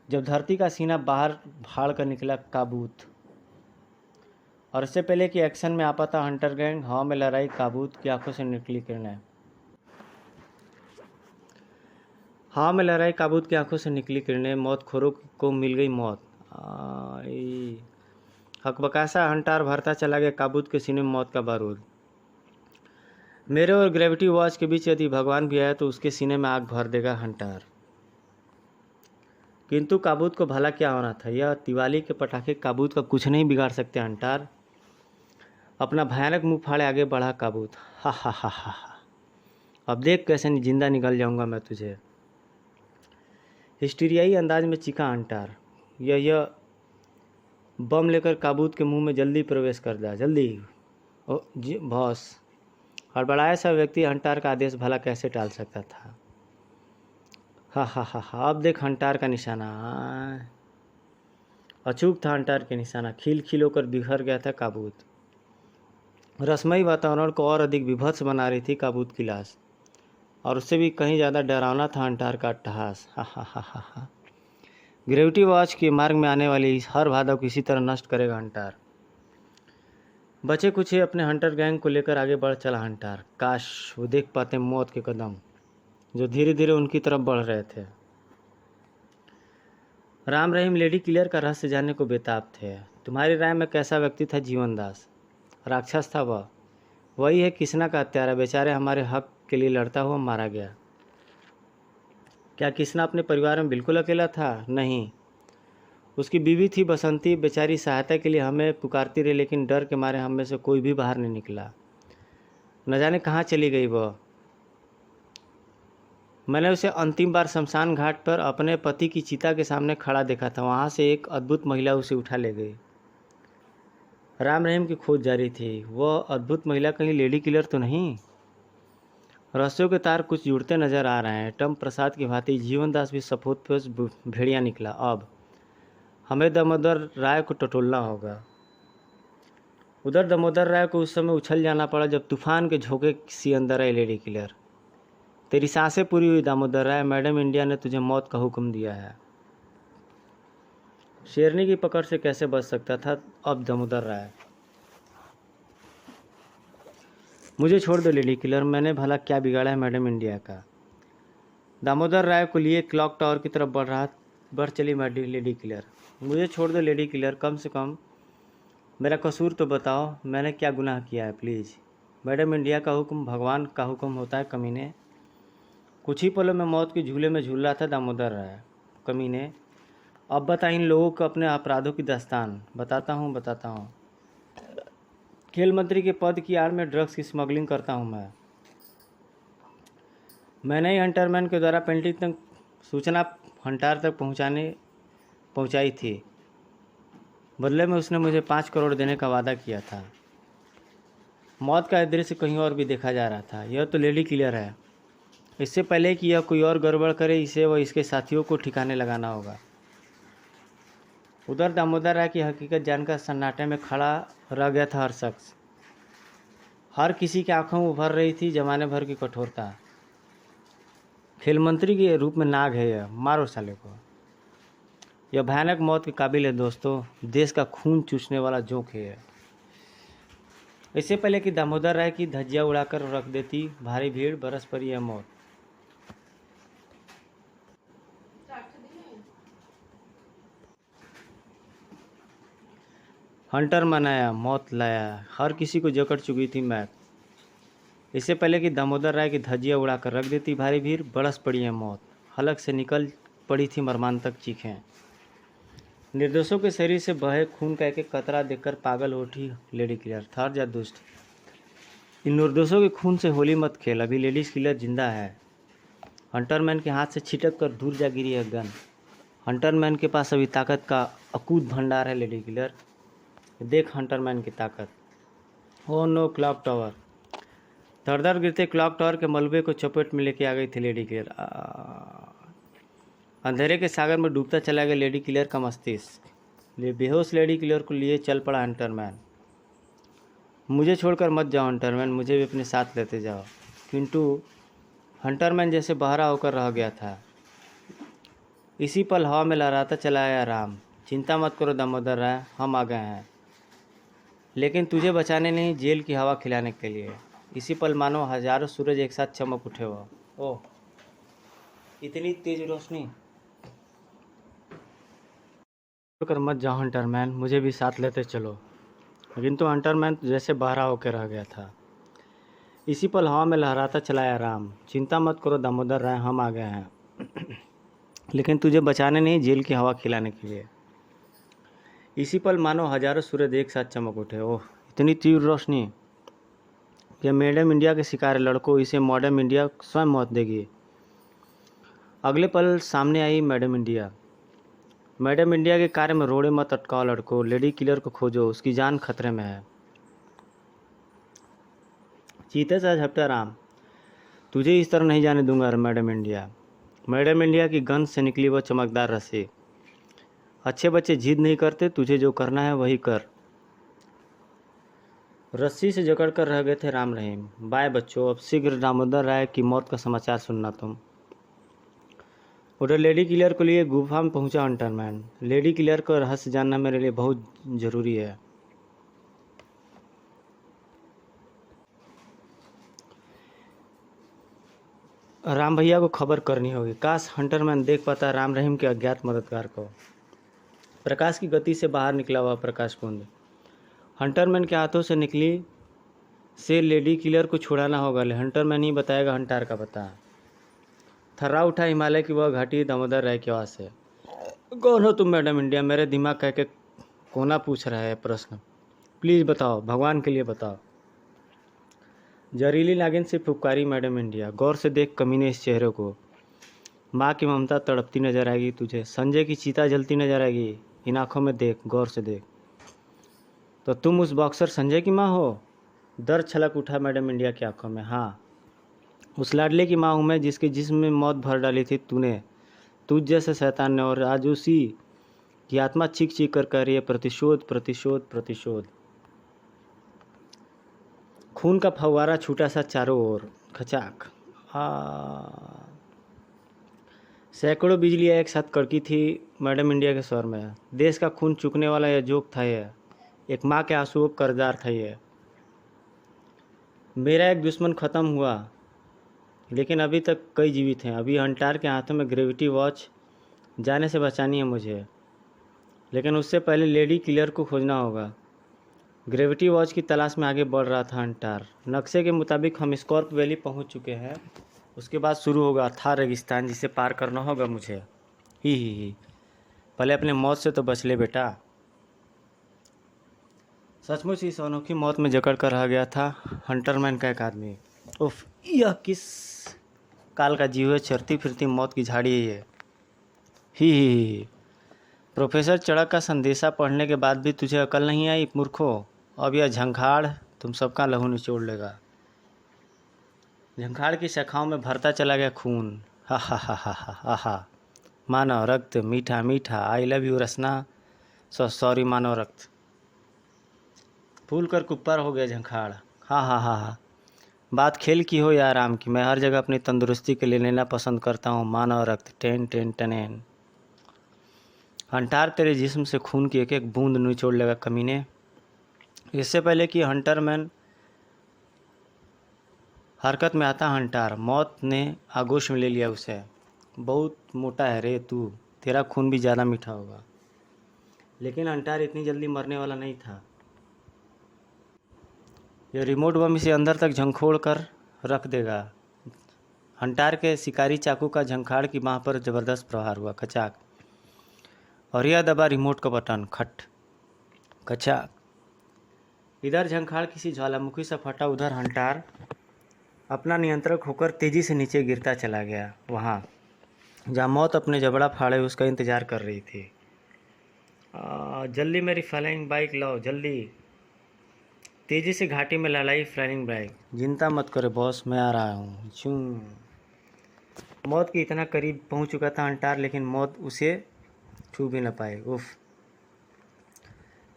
जब धरती का सीना बाहर फाड़ कर निकला काबूत, और इससे पहले कि एक्शन में आ पाता हंटर गैंग, हवा में लहराई काबूत की आंखों से निकली किरणें। हवा में लहराई काबूत की आंखों से निकली किरणें, मौत खोरों को मिल गई मौत। हकबकासा हंटार भरता चला गया काबूत के सीने में मौत का बारूद। मेरे और ग्रेविटी वॉच के बीच यदि भगवान भी आया तो उसके सीने में आग भर देगा हंटार। किंतु काबूत को भला क्या होना था? यह दिवाली के पटाखे काबूत का कुछ नहीं बिगाड़ सकते हंटार। अपना भयानक मुंह फाड़े आगे बढ़ा काबूत। हा हा हा हा हा, अब देख कैसे जिंदा निकल जाऊंगा मैं तुझे। हिस्टीरियाई अंदाज में चीखा हंटार। यह बम लेकर काबूत के मुंह में जल्दी प्रवेश कर दिया, जल्दी। ओ जी बॉस। हड़बड़ाया सा व्यक्ति हंटार का आदेश भला कैसे टाल सकता था? हा हा हा हा, अब देख हंटार का निशाना। अचूक था हंटार के निशाना। खिल खिल होकर बिखर गया था काबूत। रसमयी वातावरण को और अधिक विभत्स बना रही थी काबूत की लाश, और उससे भी कहीं ज़्यादा डरावना था हंटार का अट्टहास। हा हा हा हा हा। ग्रेविटी वॉच के मार्ग में आने वाली हर बाधा को इसी तरह नष्ट करेगा हंटार। बचे कुछ ही अपने हंटर गैंग को लेकर आगे बढ़ चला हंटार। काश वो देख पाते मौत के कदम जो धीरे धीरे उनकी तरफ बढ़ रहे थे। राम रहीम लेडी क्लियर का रहस्य जानने को बेताब थे। तुम्हारी राय में कैसा व्यक्ति था जीवनदास? राक्षस था वह। वही है किसना का हत्यारा, बेचारे हमारे हक के लिए लड़ता हुआ मारा गया। क्या किसना अपने परिवार में बिल्कुल अकेला था? नहीं, उसकी बीवी थी बसंती, बेचारी सहायता के लिए हमें पुकारती रही, लेकिन डर के मारे हम में से कोई भी बाहर नहीं निकला। न जाने कहाँ चली गई वह। मैंने उसे अंतिम बार शमशान घाट पर अपने पति की चिता के सामने खड़ा देखा था। वहाँ से एक अद्भुत महिला उसे उठा ले गई। राम रहीम की खोज जारी थी। वह अद्भुत महिला कहीं लेडी किलर तो नहीं? रस्सियों के तार कुछ जुड़ते नजर आ रहे हैं। टम प्रसाद की भांति जीवनदास भी सफोदपोश भेड़िया निकला। अब हमें दामोदर राय को टटोलना होगा। उधर दामोदर राय को उस समय उछल जाना पड़ा जब तूफान के झोंके सी अंदर आई लेडी किलर। तेरी सांसें पूरी हुई दामोदर राय, मैडम इंडिया ने तुझे मौत का हुक्म दिया है। शेरनी की पकड़ से कैसे बच सकता था अब दामोदर राय। मुझे छोड़ दो लेडी किलर, मैंने भला क्या बिगाड़ा है मैडम इंडिया का। दामोदर राय को लिए क्लॉक टावर की तरफ बढ़ चली लेडी किलर। मुझे छोड़ दो लेडी किलर, कम से कम मेरा कसूर तो बताओ, मैंने क्या गुनाह किया है प्लीज़। मैडम इंडिया का हुक्म भगवान का हुक्म होता है कमीने। कुछ ही पलों में मौत के झूले में झूल रहा था दामोदर राय। कमीने, अब बता इन लोगों को अपने अपराधों की दास्तान। बताता हूँ। खेल मंत्री के पद की आड़ में ड्रग्स की स्मगलिंग करता हूँ मैंने ही हंटरमैन के द्वारा पेंटिंग तक सूचना हंटार तक पहुँचाई थी। बदले में उसने मुझे 5 करोड़ देने का वादा किया था। मौत का दृश्य कहीं और भी देखा जा रहा था। यह तो लेडी किलर है। इससे पहले कि यह कोई और गड़बड़ करे, इसे व इसके साथियों को ठिकाने लगाना होगा। उधर दामोदर राय की हकीकत जानकर सन्नाटे में खड़ा रह गया था हर शख्स। हर किसी की आंखों में उभर रही थी जमाने भर की कठोरता। खेल मंत्री के रूप में नाग है यह, मारो साले को। यह भयानक मौत के काबिल है दोस्तों, देश का खून चूसने वाला जोंक है यह। इससे पहले कि दामोदर राय की धज्जियां उड़ाकर रख देती भारी भीड़, बरस पड़ी यह मौत। हंटर मनाया, मौत लाया, हर किसी को जकड़ चुकी थी मैप। इससे पहले कि दामोदर राय की धज्जियां उड़ाकर रख देती भारी भीड़, बरस पड़ी है मौत। हलक से निकल पड़ी थी मर्मांतक चीखें। निर्दोषों के शरीर से बहे खून का एक एक कतरा देखकर पागल उठी लेडी किलर। थर जा दुष्ट, इन निर्दोषों के खून से होली मत खेल, अभी लेडीज किलर जिंदा है। हंटरमैन के हाथ से छिटक कर दूर जा गिरी है गन। हंटरमैन के पास अभी ताकत का अकूत भंडार है लेडी किलर। देख हंटरमैन की ताकत। Oh no clock tower. धड़ गिरते क्लॉक टावर के मलबे को चपेट में लेके आ गई थी लेडी किलर। अंधेरे के सागर में डूबता चला गया लेडी किलर का मस्तिष्क। बेहोश लेडी किलर को लिए चल पड़ा हंटरमैन। मुझे छोड़कर मत जाओ हंटरमैन, मुझे भी अपने साथ लेते जाओ। किंतु हंटरमैन जैसे बहरा होकर रह गया था। इसी पल हवा में लहराता चला आया राम। चिंता मत करो दामोदर राय, हम आ गए हैं, लेकिन तुझे बचाने नहीं, जेल की हवा खिलाने के लिए। इसी पल मानो हजारों सूरज एक साथ चमक उठे हो। ओह, इतनी तेज रोशनी। छोड़कर मत जाओ हंटरमैन, मुझे भी साथ लेते चलो। किंतु हंटरमैन जैसे बहरा होकर रह गया था। इसी पल हवा में लहराता चलाया राम। चिंता मत करो दामोदर राय, हम आ गए हैं, लेकिन तुझे बचाने नहीं, जेल की हवा खिलाने के लिए। इसी पल मानो हजारों सूरज एक साथ चमक उठे। ओह, इतनी तीव्र रोशनी। यह मैडम इंडिया के शिकार है लड़कों, इसे मॉडर्न इंडिया स्वयं मौत देगी। अगले पल सामने आई मैडम इंडिया। मैडम इंडिया के कार्य में रोड़े मत अटकाओ लड़कों, लेडी किलर को खोजो, उसकी जान खतरे में है। चीते से झपटा राम। तुझे इस तरह नहीं जाने दूंगा मैडम इंडिया। मैडम इंडिया की गन से निकली वह चमकदार रस्सी। अच्छे बच्चे जिद नहीं करते, तुझे जो करना है वही कर। रस्सी से जकड़ कर रह गए थे राम रहीम। बाय बच्चों, अब शीघ्र दामोदर राय की मौत का समाचार सुनना तुम। उधर लेडी किलर को लिए गुफा में पहुंचा हंटरमैन। लेडी किलर का रहस्य जानना मेरे लिए बहुत ज़रूरी है। राम भैया को खबर करनी होगी। काश हंटरमैन देख पाता राम रहीम के अज्ञात मददगार को। प्रकाश की गति से बाहर निकला हुआ प्रकाश कुंड हंटरमैन के हाथों से निकली से लेडी किलर को छुड़ाना होगा। हंटरमैन ही बताएगा हंटार का पता। थर्रा उठा हिमालय की वह घाटी दामोदर राय की आवाज़ से। कौन हो तुम मैडम इंडिया? मेरे दिमाग कह के कोना पूछ रहा है प्रश्न। प्लीज़ बताओ, भगवान के लिए बताओ। जहरीली नागिन से फुफकारी मैडम इंडिया। गौर से देख कमीने इस चेहरे को। माँ की ममता तड़पती नजर आएगी तुझे, संजय की चिता जलती नजर आएगी। इन आँखों में देख, गौर से देख। तो तुम उस बॉक्सर संजय की माँ हो? दर्द छलक उठा मैडम इंडिया की आंखों में। हाँ, उस लाडले की माँ हूँ मैं, जिसके जिस्म में मौत भर डाली थी तूने, तुझ जैसे शैतान ने। और आज उसी की आत्मा चीख चीख कर कह रही है प्रतिशोध, प्रतिशोध, प्रतिशोध। खून का फव्वारा छूटा सा चारों ओर। खचाक। सैकड़ों बिजलियाँ एक साथ कड़की थी मैडम इंडिया के स्वर में। देश का खून चूकने वाला यह जोक था यह, एक माँ के आंसुओं का कर्जदार था यह। मेरा एक दुश्मन ख़त्म हुआ, लेकिन अभी तक कई जीवित हैं। अभी हंटार के हाथों में ग्रेविटी वॉच जाने से बचानी है मुझे, लेकिन उससे पहले लेडी किलर को खोजना होगा। ग्रेविटी वॉच की तलाश में आगे बढ़ रहा था हंटार। नक्शे के मुताबिक हम स्कॉर्प वैली पहुंच चुके हैं। उसके बाद शुरू होगा अथाह रेगिस्तान, जिसे पार करना होगा मुझे। ही पहले अपने मौत से तो बच ले बेटा। सचमुच इस अनोखी मौत में जकड़ कर रह गया था हंटरमैन का एक आदमी। उफ, यह किस काल का जीव है, चरती फिरती मौत की झाड़ी है ये। ही प्रोफेसर चड़क का संदेशा पढ़ने के बाद भी तुझे अकल नहीं आई मूर्खो। अब यह झंखाड़ तुम सबका लहू निचोड़ लेगा। झंखाड़ की शाखाओं में भरता चला गया खून। हा हा हा हा हा हा। मानव रक्त मीठा मीठा, I love you Rasna, sorry मानव रक्त। फूल कर कुप्पर हो गया झंखाड़। हा हा हा हा। बात खेल की हो या आराम की, मैं हर जगह अपनी तंदुरुस्ती के लिए लेना पसंद करता हूँ मानव रक्त। Ten ten टनेन। हंटार तेरे जिस्म से खून की एक एक बूंद निचोड़ लेगा कमीने। इससे पहले कि हंटरमैन हरकत में आता, हंटार मौत ने आगोश में ले लिया उसे। बहुत मोटा है रे तू, तेरा खून भी ज़्यादा मीठा होगा। लेकिन हंटार इतनी जल्दी मरने वाला नहीं था। यह रिमोट बम इसे अंदर तक झंखोड़ कर रख देगा। हंटार के शिकारी चाकू का झंखाड़ की बाँह पर जबरदस्त प्रहार हुआ। खचाक। और यह दबा रिमोट का बटन। खट खचाक। इधर झंखाड़ किसी ज्वालामुखी से फटा, उधर हंटार अपना नियंत्रक होकर तेजी से नीचे गिरता चला गया, वहाँ जहाँ मौत अपने जबड़ा फाड़े उसका इंतजार कर रही थी। जल्दी मेरी फ्लाइंग बाइक लाओ जल्दी। तेजी से घाटी में ललाई फ्लाइंग बाइक। चिंता मत करो बॉस, मैं आ रहा हूँ। चूं। मौत के इतना करीब पहुँच चुका था हंटार, लेकिन मौत उसे छू भी न पाए। उफ,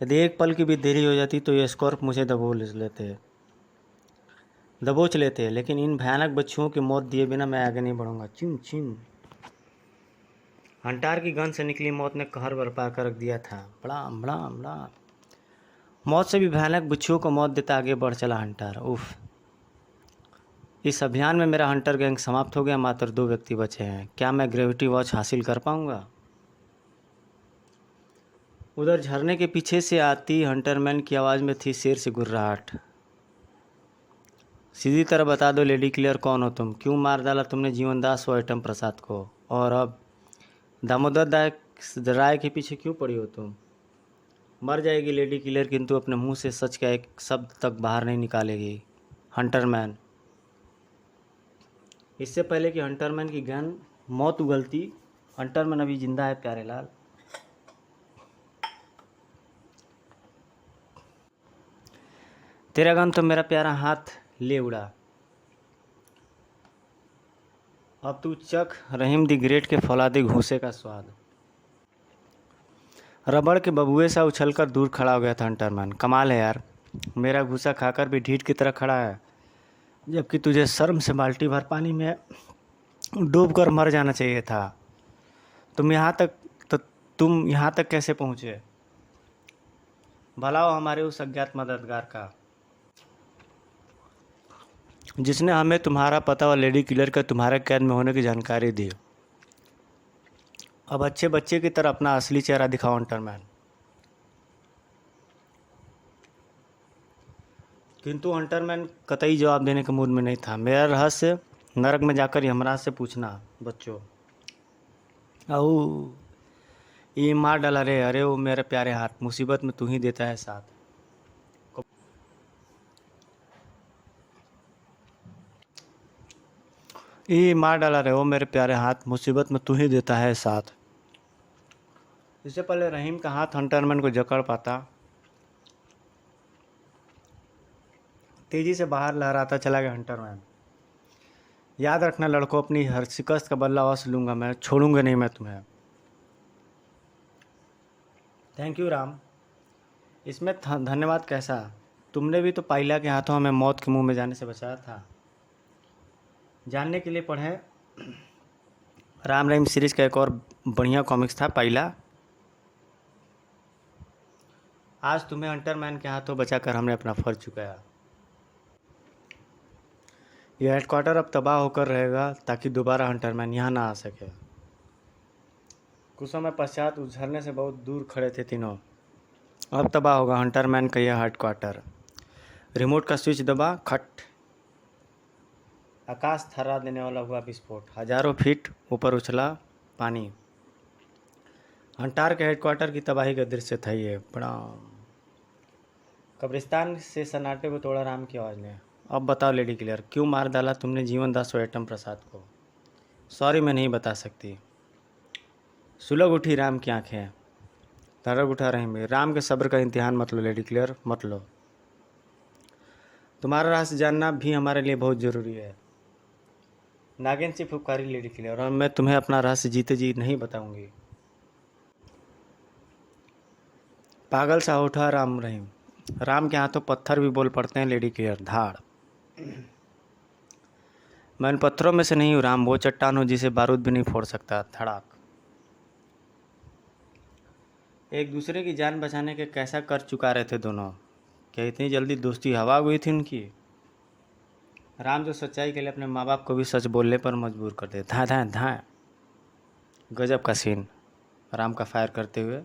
यदि एक पल की भी देरी हो जाती तो ये स्कॉर्प मुझे दबोच लेते, लेकिन इन भयानक बच्चों की मौत दिए बिना मैं आगे नहीं बढ़ूंगा। चिन चिन। हंटार की गन से निकली मौत ने कहर बरपा कर रख दिया था। बड़ा बड़ा बड़ा। मौत से भी भयानक बिच्छुओं को मौत देता आगे बढ़ चला हंटार। उफ, इस अभियान में मेरा हंटर गैंग समाप्त हो गया। मात्र 2 व्यक्ति बचे हैं। क्या मैं ग्रेविटी वॉच हासिल कर पाऊंगा? उधर झरने के पीछे से आती हंटरमैन की आवाज़ में थी शेर से गुर्राहट। सीधी तरह बता दो लेडी क्लियर, कौन हो तुम? क्यों मार डाला तुमने जीवनदास व एटम प्रसाद को? और अब दामोदर राय के पीछे क्यों पड़ी हो तुम? मर जाएगी लेडी क्लियर, किंतु अपने मुंह से सच का एक शब्द तक बाहर नहीं निकालेगी। हंटरमैन। इससे पहले कि हंटरमैन की गन मौत उगलती, हंटरमैन अभी जिंदा है प्यारे लाल। तेरा गन तो मेरा प्यारा हाथ ले उड़ा। अब तू चख रहीम दी ग्रेट के फौलादी घूसे का स्वाद। रबड़ के बबुए सा उछलकर दूर खड़ा हो गया था हंटरमैन। कमाल है यार, मेरा घूसा खाकर भी ढीठ की तरह खड़ा है, जबकि तुझे शर्म से बाल्टी भर पानी में डूब कर मर जाना चाहिए था। तो तुम यहाँ तक कैसे पहुँचे? भला हो हमारे उस अज्ञात मददगार का, जिसने हमें तुम्हारा पता और लेडी किलर का तुम्हारे कैद में होने की जानकारी दी। अब अच्छे बच्चे की तरह अपना असली चेहरा दिखाओ हंटरमैन। किंतु हंटरमैन कतई जवाब देने के मूड में नहीं था। मेरा रहस्य नरक में जाकर यमराज से पूछना बच्चों। अऊ, ये मार डाला रे। अरे वो मेरे प्यारे हाथ, मुसीबत में तू ही देता है साथ। ये मार डाला रे, वो मेरे प्यारे हाथ, मुसीबत में तू ही देता है साथ। इससे पहले रहीम का हाथ हंटरमैन को जकड़ पाता, तेजी से बाहर लहराता चला गया हंटरमैन। याद रखना लड़कों, अपनी हर शिकस्त का बदला अवश्य लूँगा मैं, छोड़ूंगा नहीं मैं तुम्हें। थैंक यू राम, इसमें धन्यवाद कैसा? तुमने भी तो पाइला के हाथों हमें मौत के मुंह में जाने से बचाया था। जानने के लिए पढ़ें राम रहीम सीरीज का एक और बढ़िया कॉमिक्स था पहला। आज तुम्हें हंटरमैन के हाथों बचाकर हमने अपना फर्ज चुकाया। यह हेडक्वार्टर अब तबाह होकर रहेगा ताकि दोबारा हंटरमैन यहाँ ना आ सके। कुछ समय पश्चात उस झरने से बहुत दूर खड़े थे तीनों। अब तबाह होगा हंटरमैन का यह हेडक्वार्टर। रिमोट का स्विच दबा, खट। आकाश थर्रा देने वाला हुआ विस्फोट। हजारों फीट ऊपर उछला पानी। हंटार के हेडक्वार्टर की तबाही का दृश्य था ये। प्रणाम। कब्रिस्तान से सन्नाटे को तोड़ा राम की आवाज़ ने। अब बताओ लेडी क्लियर, क्यों मार डाला तुमने जीवन दास एटम प्रसाद को? सॉरी, मैं नहीं बता सकती। सुलग उठी राम की आंखें। धड़क उठा रही। राम के सब्र का इम्तिहान मत लो लेडी क्लियर, मत लो। तुम्हारा रहस्य जानना भी हमारे लिए बहुत ज़रूरी है। नागिन से फुफकारी लेडी क्लियर, और मैं तुम्हें अपना रहस्य जीते जी नहीं बताऊंगी। पागल सा उठा राम रहीम। राम के हाथों पत्थर भी बोल पड़ते हैं लेडी क्लियर। धाड़। मैं इन पत्थरों में से नहीं हूँ राम, वो चट्टान हो जिसे बारूद भी नहीं फोड़ सकता। धड़ाक। एक दूसरे की जान बचाने के कैसा कर चुका रहे थे दोनों। क्या इतनी जल्दी दोस्ती हवा हुई थी उनकी? राम जो सच्चाई के लिए अपने माँ बाप को भी सच बोलने पर मजबूर कर दे। धाए धाए धाए। गजब का सीन। राम का फायर करते हुए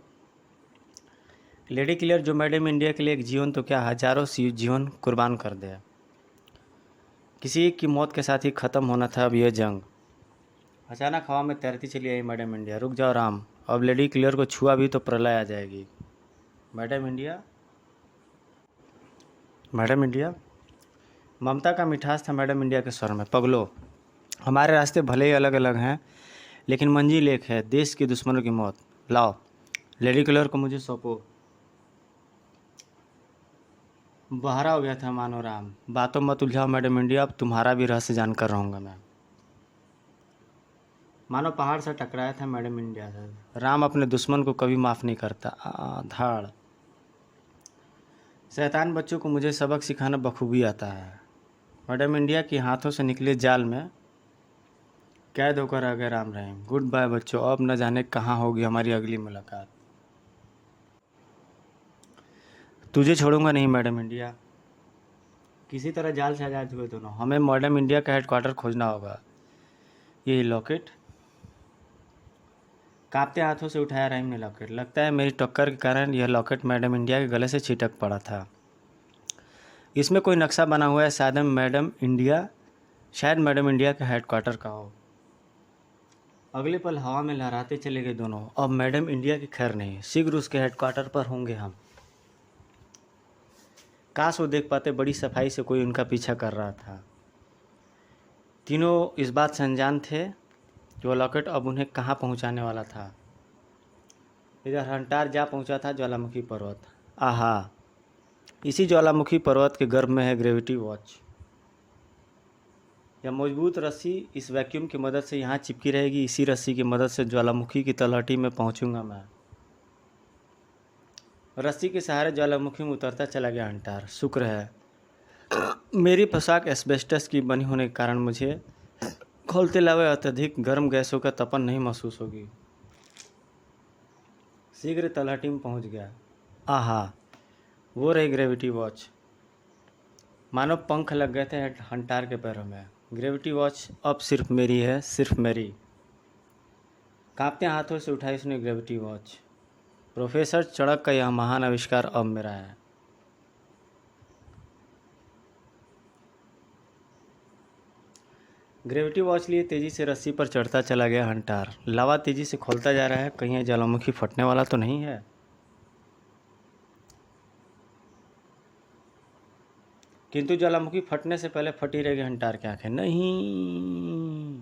लेडी क्लियर, जो मैडम इंडिया के लिए एक जीवन तो क्या हजारों जीवन कुर्बान कर दे। किसी की मौत के साथ ही ख़त्म होना था अब यह जंग। अचानक हवा में तैरती चली आई मैडम इंडिया। रुक जाओ राम, अब लेडी क्लियर को छुआ भी तो प्रलय आ जाएगी। Madam India, madam India. ममता का मिठास था मैडम इंडिया के स्वर में। पगलो, हमारे रास्ते भले ही अलग अलग हैं, लेकिन मंजिल एक है, देश के दुश्मनों की मौत। लाओ लेडी क्लियर को मुझे सौंपो। बहरा हो गया था मानो राम। बातों मत उलझाओ मैडम इंडिया, अब तुम्हारा भी रहस्य जानकर रहूँगा मैं। मानो पहाड़ से टकराया था मैडम इंडिया से। राम अपने दुश्मन को कभी माफ़ नहीं करता। धाड़। शैतान बच्चों को मुझे सबक सिखाना बखूबी आता है। मैडम इंडिया के हाथों से निकले जाल में कैद होकर आ गए राम रहीम। गुड बाय बच्चों, अब न जाने कहाँ होगी हमारी अगली मुलाकात। तुझे छोड़ूंगा नहीं मैडम इंडिया। किसी तरह जाल से आजाद हुए दोनों। हमें मैडम इंडिया का हेडक्वार्टर खोजना होगा। यही लॉकेट। कांपते हाथों से उठाया रहीम ने लॉकेट। लगता है मेरी टक्कर के कारण यह लॉकेट मैडम इंडिया के गले से छिटक पड़ा था। इसमें कोई नक्शा बना हुआ है, शायद मैडम इंडिया का हेडक्वार्टर का हो। अगले पल हवा में लहराते चले गए दोनों। अब मैडम इंडिया की खैर नहीं, शीघ्र उसके हेडक्वार्टर पर होंगे हम। काश वो देख पाते, बड़ी सफाई से कोई उनका पीछा कर रहा था। तीनों इस बात से अनजान थे कि वो लॉकेट अब उन्हें कहाँ पहुँचाने वाला था। इधर हंटार जा पहुँचा था ज्वालामुखी पर्वत। आहा, इसी ज्वालामुखी पर्वत के गर्भ में है ग्रेविटी वॉच। यह मजबूत रस्सी इस वैक्यूम की मदद से यहाँ चिपकी रहेगी। इसी रस्सी की मदद से ज्वालामुखी की तलहटी में पहुँचूंगा मैं। रस्सी के सहारे ज्वालामुखी में उतरता चला गया हंटार। शुक्र है मेरी पोशाक एस्बेस्टस की बनी होने के कारण मुझे खोलते लावे अत्यधिक गर्म गैसों का तपन नहीं महसूस होगी। शीघ्र तलहटी में पहुँच गया। आहा, वो रही ग्रेविटी वॉच। मानो पंख लग गए थे हंटार के पैरों में। ग्रेविटी वॉच अब सिर्फ मेरी है, सिर्फ मेरी। कांपते हाथों से उठाई उसने ग्रेविटी वॉच। प्रोफेसर चड़क का यह महान आविष्कार अब मेरा है। ग्रेविटी वॉच लिए तेजी से रस्सी पर चढ़ता चला गया हंटार। लावा तेजी से खोलता जा रहा है, कहीं यह ज्वालामुखी फटने वाला तो नहीं है। किंतु ज्वालामुखी फटने से पहले फटी रहेगी हंटार की आंखें। नहीं।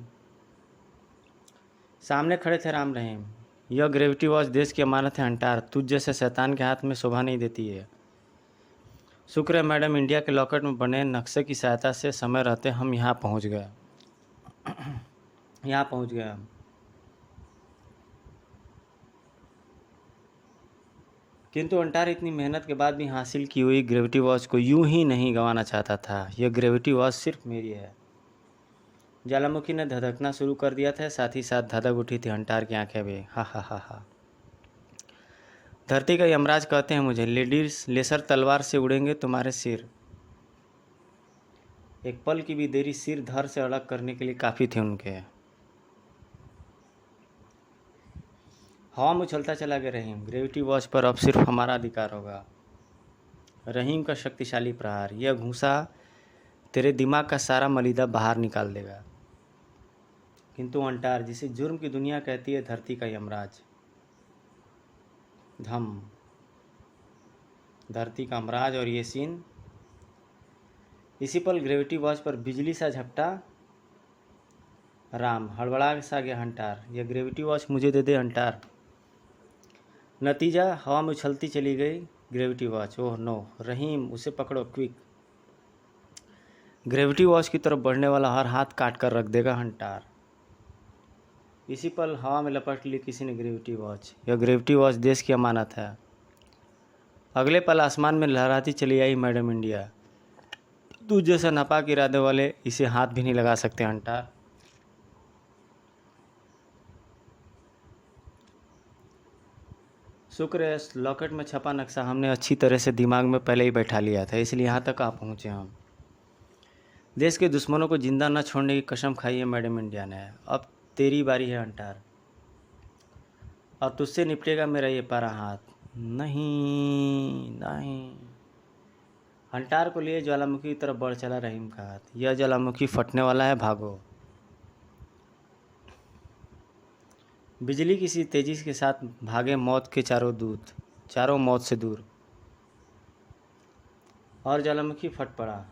सामने खड़े थे राम रहीम। यह ग्रेविटी वॉच देश की अमानत है हंटार, तुझ जैसे शैतान के हाथ में शोभा नहीं देती है। शुक्र है मैडम इंडिया के लॉकेट में बने नक्शे की सहायता से समय रहते हम यहाँ पहुँच गए। यहाँ पहुँच गए हम। किंतु अंटार इतनी मेहनत के बाद भी हासिल की हुई ग्रेविटी वॉच को यूं ही नहीं गंवाना चाहता था। यह ग्रेविटी वॉच सिर्फ मेरी है। ज्वालामुखी ने धधकना शुरू कर दिया था, साथ ही साथ धधक उठी थी हंटर की आंखें भी। हा हा हा हा। धरती का यमराज कहते हैं मुझे, लेडीज लेसर तलवार से उड़ेंगे तुम्हारे सिर। एक पल की भी देरी सिर धड़ से अलग करने के लिए काफ़ी थी उनके। हवा में उछलता चला गया रहीम। ग्रेविटी वॉच पर अब सिर्फ हमारा अधिकार होगा। रहीम का शक्तिशाली प्रहार, यह घूंसा तेरे दिमाग का सारा मलिदा बाहर निकाल देगा। किंतु अंटार, जिसे जुर्म की दुनिया कहती है, धरती का यमराज। धम। धरती का यमराज और ये सीन। इसी पल ग्रेविटी वॉच पर बिजली सा झपटा। राम हड़बड़ा सा गया हंटार, यह ग्रेविटी वॉच मुझे दे दे हंटार। नतीजा, हवा में उछलती चली गई ग्रेविटी वॉच। ओह नो, रहीम उसे पकड़ो क्विक। ग्रेविटी वॉच की तरफ बढ़ने वाला हर हाथ काट कर रख देगा हंटार। इसी पल हवा में लपट ली किसी ने ग्रेविटी वॉच। यह ग्रेविटी वॉच देश की अमानत है। अगले पल आसमान में लहराती चली आई मैडम इंडिया। तू जैसा नापाक इरादे वाले इसे हाथ भी नहीं लगा सकते हंटार। शुक्र है लॉकेट में छपा नक्शा हमने अच्छी तरह से दिमाग में पहले ही बैठा लिया था, इसलिए यहाँ तक आ पहुँचे हम। देश के दुश्मनों को जिंदा न छोड़ने की कसम खाई है मैडम इंडिया ने। अब तेरी बारी है हंटार, और तुझसे निपटेगा मेरा ये पारा हाथ। नहीं नहीं। हंटार को लिए ज्वालामुखी की तरफ बढ़ चला रहीम का हाथ। यह ज्वालामुखी फटने वाला है, भागो। बिजली की सी तेजी के साथ भागे मौत के चारों दूत, चारों मौत से दूर। और ज्वालामुखी फट पड़ा।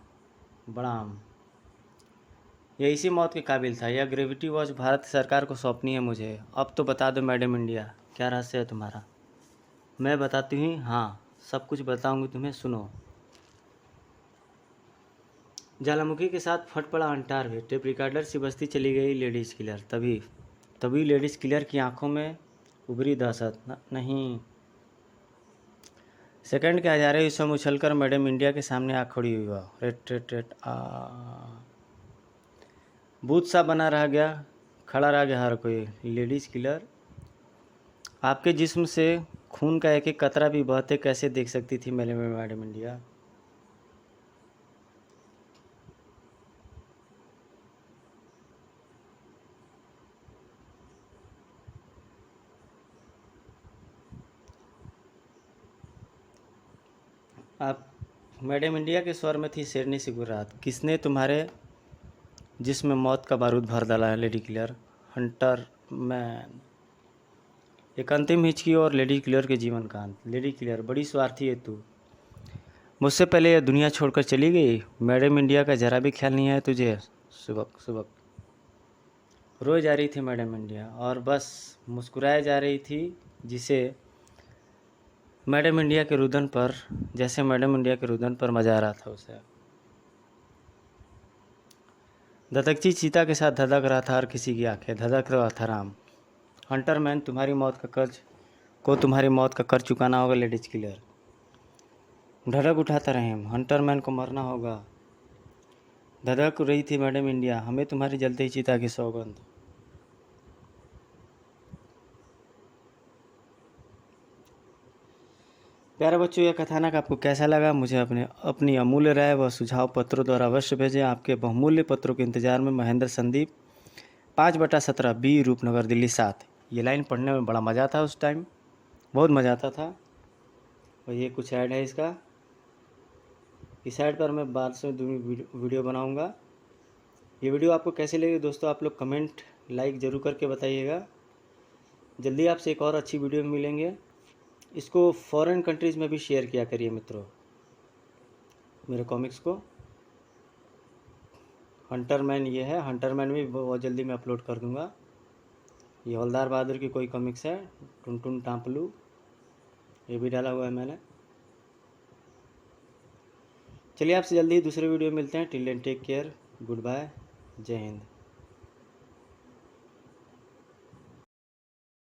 बड़ाम। यह इसी मौत के काबिल था। यह ग्रेविटी वॉच भारत सरकार को सौंपनी है मुझे। अब तो बता दो मैडम इंडिया, क्या रहस्य है तुम्हारा? मैं बताती हूँ, हाँ सब कुछ बताऊंगी तुम्हें, सुनो। ज्वालामुखी के साथ फट पड़ा अंटार भी। टेप रिकॉर्डर सी बजती चली गई लेडीज किलर। तभी लेडीज किलर की आंखों में उभरी दहशत। नहीं। सेकंड के हजारे हिस्सों में उछलकर मैडम इंडिया के सामने आ खड़ी हुई। वह रेट रेट रेट आ बूथ सा बना रह गया, खड़ा रह गया हर कोई। लेडीज किलर, आपके जिस्म से खून का एक एक कतरा भी बहते कैसे देख सकती थी मैडम इंडिया? आप मैडम इंडिया के स्वर में थी शेरनी सी गुर्रात। किसने तुम्हारे जिसमें मौत का बारूद भर डाला है लेडी किलर? Hunter man. एक अंतिम हिचकी और लेडी किलर के जीवन का अंत। लेडी किलर, बड़ी स्वार्थी है तू। मुझसे पहले यह दुनिया छोड़कर चली गई। मैडम इंडिया का जरा भी ख्याल नहीं आया तुझे? सुबक सुबक। रोए जा रही थी मैडम इंडिया, और बस मुस्कुराए जा रही थी, जिसे मैडम इंडिया के रुदन पर, जैसे मैडम इंडिया के रुदन पर मजा आ रहा था उसे। धधकती चीता के साथ धधक रहा था हर किसी की आंखें। धधक रहा था राम। हंटर मैन, तुम्हारी मौत का कर्ज चुकाना होगा लेडीज किलर। धड़क उठाता रहे, हंटर मैन को मरना होगा। धधक रही थी मैडम इंडिया, हमें तुम्हारी जलते ही चीता की सौगंध। प्यारे बच्चों, यह कथानक आपको कैसा लगा? मुझे अपनी अमूल्य राय व सुझाव पत्रों द्वारा अवश्य भेजें। आपके बहुमूल्य पत्रों के इंतजार में महेंद्र संदीप, 5/17 बी, रूपनगर, दिल्ली 7। ये लाइन पढ़ने में बड़ा मज़ा आता उस टाइम, बहुत मज़ा आता था। और ये कुछ ऐड है इसका। इस ऐड पर मैं बाद से वीडियो बनाऊंगा। ये वीडियो आपको कैसी लगी दोस्तों? आप लोग कमेंट लाइक ज़रूर करके बताइएगा। जल्दी आपसे एक और अच्छी वीडियो में मिलेंगे। इसको फॉरेन कंट्रीज़ में भी शेयर किया करिए मित्रों, मेरे कॉमिक्स को। हंटर मैन ये है, हंटर मैन भी बहुत जल्दी मैं अपलोड कर दूंगा। ये हवलदार बहादुर की कोई कॉमिक्स है, टुनटुन टांपलू, ये भी डाला हुआ है मैंने। चलिए आपसे जल्दी ही दूसरे वीडियो में मिलते हैं। Till then take care, good bye, जय हिंद।